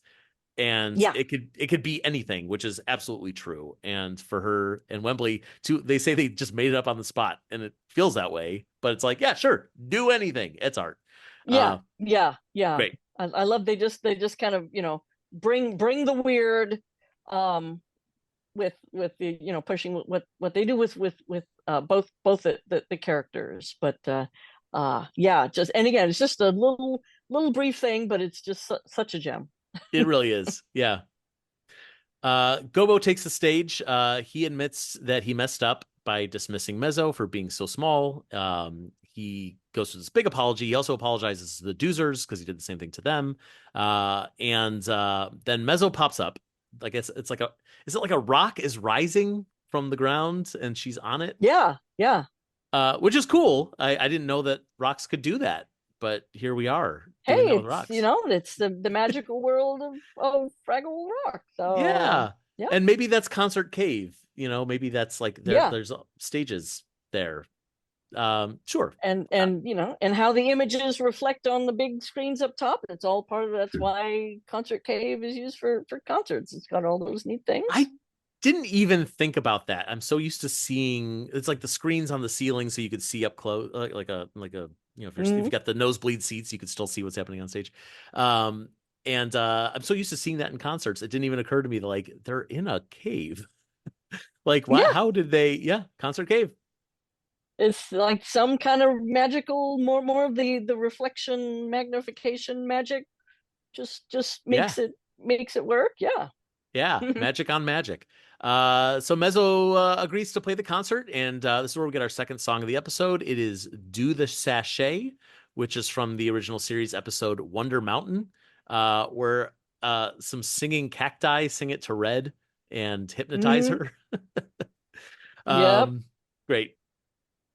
And yeah. it could be anything, which is absolutely true. And for her and Wembley, too, they say they just made it up on the spot, and it feels that way. But it's like, yeah, sure, do anything. It's art. Yeah. Yeah. Yeah. Great. I love they just kind of, bring the weird, um with the, pushing what they do with both the characters. But yeah, just, and again, it's just a little brief thing, but it's just such a gem. It really is. Yeah. Gobo takes the stage. He admits that he messed up by dismissing Mezzo for being so small. He goes through this big apology. He also apologizes to the Doozers because he did the same thing to them. And then Mezzo pops up. Like it's like is it like a rock is rising from the ground and she's on it? Yeah. Yeah. Which is cool. I didn't know that rocks could do that, but here we are Hey, doing that with it's, rocks. it's the magical world of Fraggle Rock. So Yeah. yeah. And maybe that's Concert Cave. Maybe that's like Yeah. there's stages there. Sure. And how the images reflect on the big screens up top. It's all part of that's why Concert Cave is used for concerts. It's got all those neat things. I didn't even think about that. I'm so used to seeing it's like the screens on the ceiling so you could see up close like a if you got the nosebleed seats, you could still see what's happening on stage. And I'm so used to seeing that in concerts. It didn't even occur to me that like they're in a cave. Like, why? Yeah, How did they? Yeah, concert cave. it's like some kind of magical, more of the reflection magnification magic. Just Yeah, makes it work. Yeah. yeah, magic on magic. So Mezzo agrees to play the concert, and this is where we get our second song of the episode. It is "Do the Sachet," which is from the original series episode "Wonder Mountain," where some singing cacti sing it to Red and hypnotize Hmm. her. Yep. um, Great.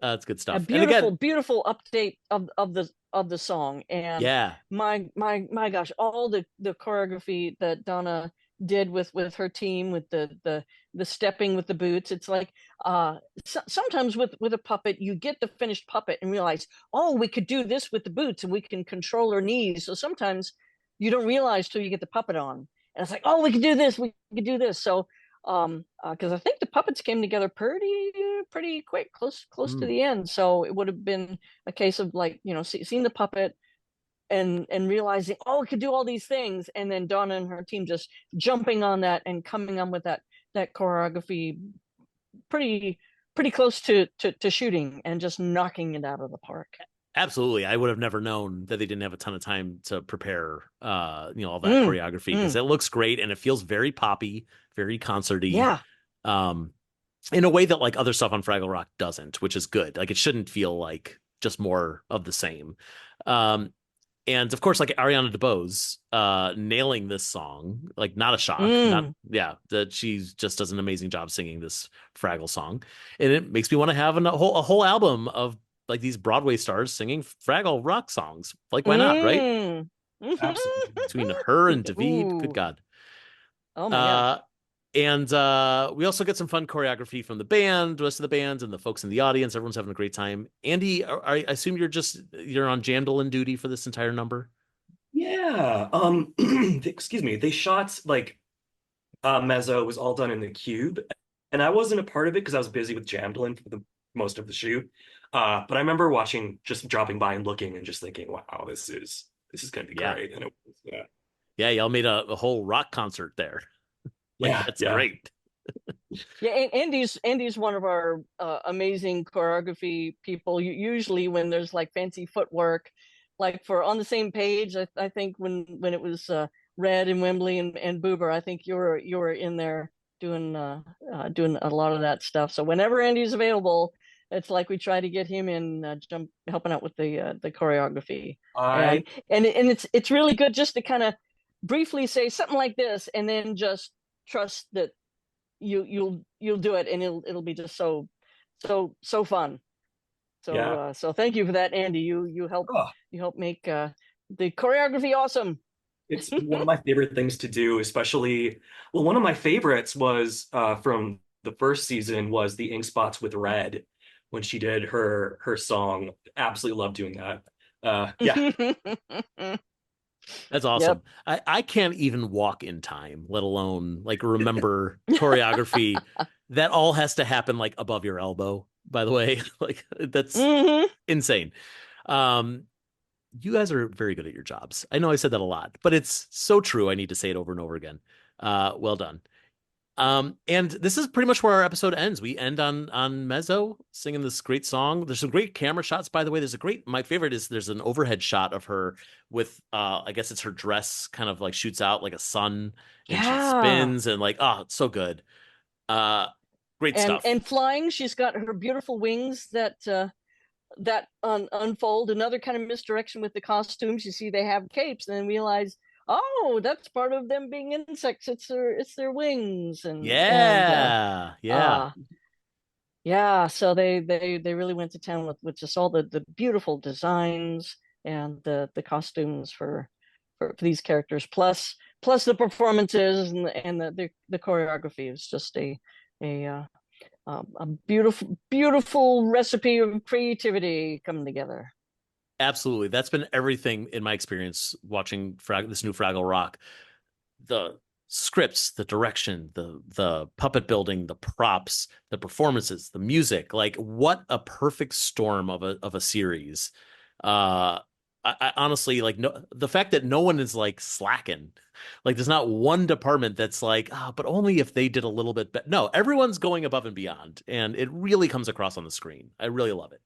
It's good A stuff. And beautiful, again, beautiful update of the song. And yeah, my gosh, all the choreography that Donna did with her team, with the stepping with the boots. It's like sometimes with a puppet you get the finished puppet and realize, oh, we could do this with the boots and we can control her knees. So sometimes you don't realize till you get the puppet on, and it's like, oh, we could do this, we could do this. So because I think the puppets came together pretty quick, close to mm, the end. So it would have been a case of, like, seeing the puppet and realizing, oh, it could do all these things, and then Donna and her team just jumping on that and coming on with that choreography pretty pretty close to shooting and just knocking it out of the park. absolutely. I would have never known that they didn't have a ton of time to prepare, all that Mm, choreography because mm, it looks great and it feels very poppy, very concerty. yeah. Um, in a way that like other stuff on Fraggle Rock doesn't, which is good. Like it shouldn't feel like just more of the same. Um, and of course, like Ariana DeBose nailing this song, like not a shock, not Mm, yeah, that she just does an amazing job singing this Fraggle song, and it makes me want to have a whole album of like these Broadway stars singing Fraggle Rock songs. Like, why not, right? mm. Absolutely. Between her and David, good Ooh. God. Oh my gosh. Uh, and we also get some fun choreography from the band, the rest of the band, and the folks in the audience. Everyone's having a great time. Andy, I assume you're on Jamdolin duty for this entire number. Yeah. Excuse me. They shot like Mezzo was all done in the cube, and I wasn't a part of it because I was busy with Jamdolin for the most of the shoot. But I remember watching, just dropping by and looking, and just thinking, "Wow, this is gonna be Yeah, great." And it was, yeah, y'all made a whole rock concert there. Like yeah, that's yeah. great. Yeah, Andy's one of our amazing choreography people. Usually when there's like fancy footwork, like for On the Same Page, I think when it was Red and Wembley and Boober, I think you were in there doing a lot of that stuff. So whenever Andy's available, it's like we try to get him in, jump helping out with the choreography. I And it's really good just to kind of briefly say something like this, and then just trust that you'll do it, and it'll be just so fun. So yeah. so thank you for that, Andy. Oh, You help make the choreography awesome. it's one of my favorite things to do, especially, well, one of my favorites was from the first season was the Ink Spots with Red when she did her song. Absolutely love doing that. Yeah. That's Yep. awesome. I can't even walk in time, let alone like remember choreography. That all has to happen like above your elbow, by the way. Like that's Hmm. insane. Um, you guys are very good at your jobs. I know I said that a lot, but it's so true. I need to say it over and over again. Well done. And this is pretty much where our episode ends. We end on Mezzo singing this great song. There's some great camera shots, by the way. My favorite is there's an overhead shot of her with I guess it's her dress kind of like shoots out like a sun and she Yeah. spins and like, oh, it's so good. Uh Great stuff. And flying, she's got her beautiful wings that unfold. Another kind of misdirection with the costumes. You see they have capes, and then realize, oh, that's part of them being insects. It's their wings. And Yeah. Yeah. uh yeah, so they really went to town with just all the beautiful designs and the costumes for these characters, plus the performances and the choreography. Is just a a beautiful recipe of creativity coming together. Absolutely. That's been everything in my experience watching this new Fraggle Rock. The scripts, the direction, the puppet building, the props, the performances, the music. Like what a perfect storm of a series. Uh I honestly like the fact that no one is like slacking. Like there's not one department that's like, but only if they did a little bit better. No, everyone's going above and beyond, and it really comes across on the screen. I really love it.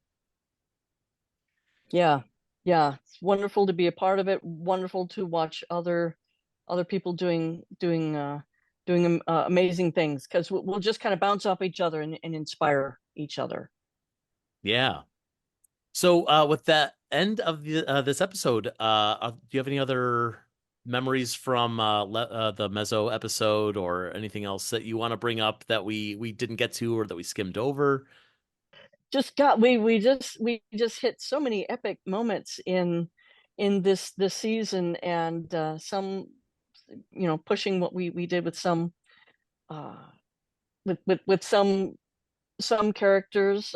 Yeah, yeah, it's wonderful to be a part of it. Wonderful to watch other people doing amazing things, because we'll just kind of bounce off each other and inspire each other. Yeah. So with that end of this episode, do you have any other memories from the Mezzo episode or anything else that you want to bring up that we didn't get to or that we skimmed over? Just got we just hit so many epic moments in this season, and some, pushing what we did with some uh with some characters.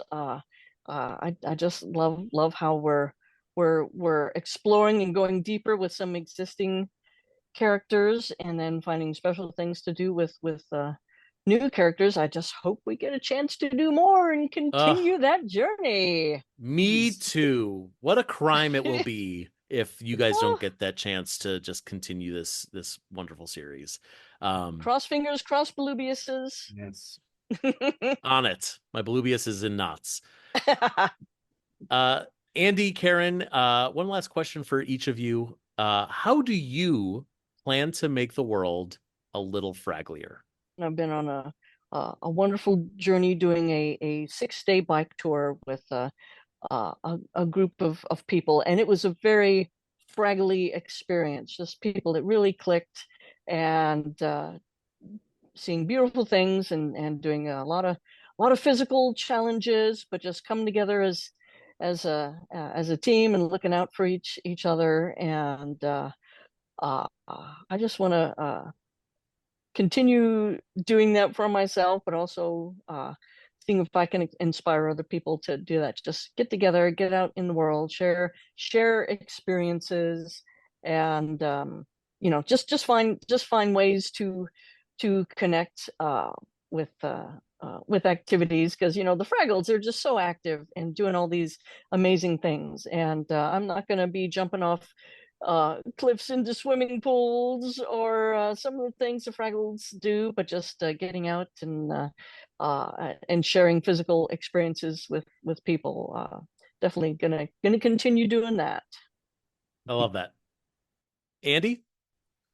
I just love how we're exploring and going deeper with some existing characters, and then finding special things to do with new characters. I just hope we get a chance to do more and Uh, continue that journey. Me too. What a crime it will be if you guys don't Oh, get that chance to just continue this wonderful series. cross fingers, cross Belubiuses. Yes. On it. My Belubius is in knots. Uh, Andy, Karen, one last question for each of you. How do you plan to make the world a little fragglier? I've been on a wonderful journey doing a 6-day bike tour with a group of people, and it was a very fraggly experience. Just people that really clicked, and seeing beautiful things, and doing a lot of physical challenges, but just coming together as a team and looking out for each other. And I just want to continue doing that for myself, but also seeing if I can inspire other people to do that. Just get together, get out in the world, share experiences, and just find ways to connect with activities, because the Fraggles are just so active and doing all these amazing things. And I'm not going to be jumping off cliffs into swimming pools, or some of the things the Fraggles do, but just getting out and sharing physical experiences with people. Definitely gonna continue doing that. I love that. Andy?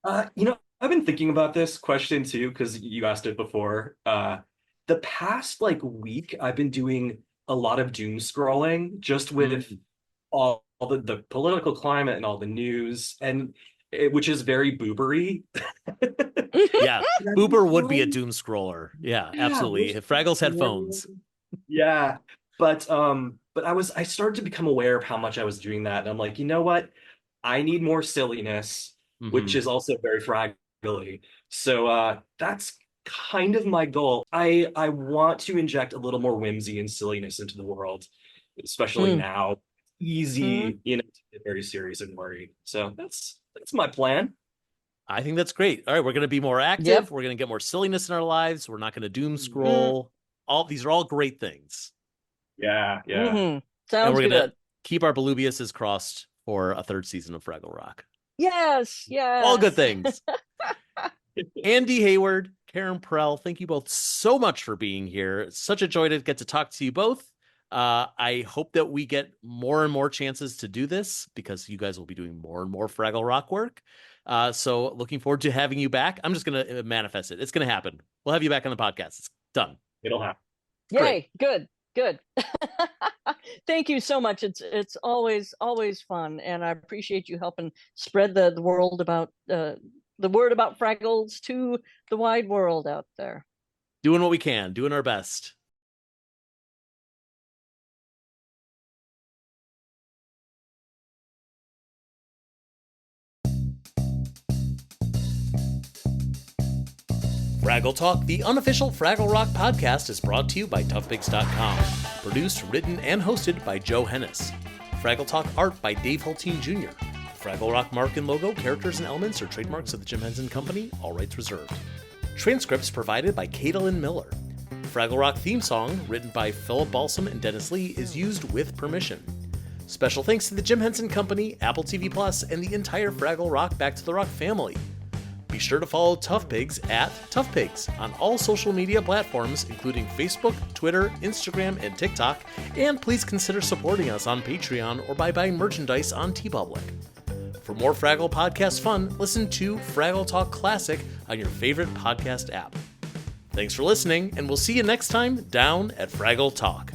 I've been thinking about this question too, because you asked it before. The past like week, I've been doing a lot of doom scrolling just with all the political climate and all the news, and which is very boobery. Yeah, Boober would be a doom scroller. Yeah, absolutely. If Fraggles had phones. Yeah, but I started to become aware of how much I was doing that, and I'm like, you know what? I need more silliness, which is also very fraggly. So that's kind of my goal. I want to inject a little more whimsy and silliness into the world, especially now. Easy, to get very serious and worry. So that's my plan. I think that's great. All right, we're going to be more active. Yep. We're going to get more silliness in our lives. We're not going to doom scroll. These are all great things. Yeah. And Sounds we're good. going to keep our Belubiuses crossed for a third season of Fraggle Rock. Yes. All good things. Andy Hayward, Karen Prell, thank you both so much for being here. It's such a joy to get to talk to you both. I hope that we get more and more chances to do this, because you guys will be doing more and more Fraggle Rock work. So looking forward to having you back. I'm just going to manifest it. It's going to happen. We'll have you back on the podcast. It's done. It'll happen. Yay. Great. Good. Thank you so much. It's always fun, and I appreciate you helping spread the word about Fraggles to the wide world out there. Doing what we can, doing our best. Fraggle Talk, the unofficial Fraggle Rock podcast, is brought to you by toughpigs.com. Produced, written, and hosted by Joe Hennis. Fraggle Talk art by Dave Hulteen Jr. Fraggle Rock mark and logo, characters, and elements are trademarks of the Jim Henson Company, all rights reserved. Transcripts provided by Caitlin Miller. Fraggle Rock theme song, written by Philip Balsam and Dennis Lee, is used with permission. Special thanks to the Jim Henson Company, Apple TV Plus, and the entire Fraggle Rock Back to the Rock family. Be sure to follow Tough Pigs at Tough Pigs on all social media platforms, including Facebook, Twitter, Instagram, and TikTok, and please consider supporting us on Patreon or by buying merchandise on TeePublic. For more Fraggle podcast fun, listen to Fraggle Talk Classic on your favorite podcast app. Thanks for listening, and we'll see you next time down at Fraggle Talk.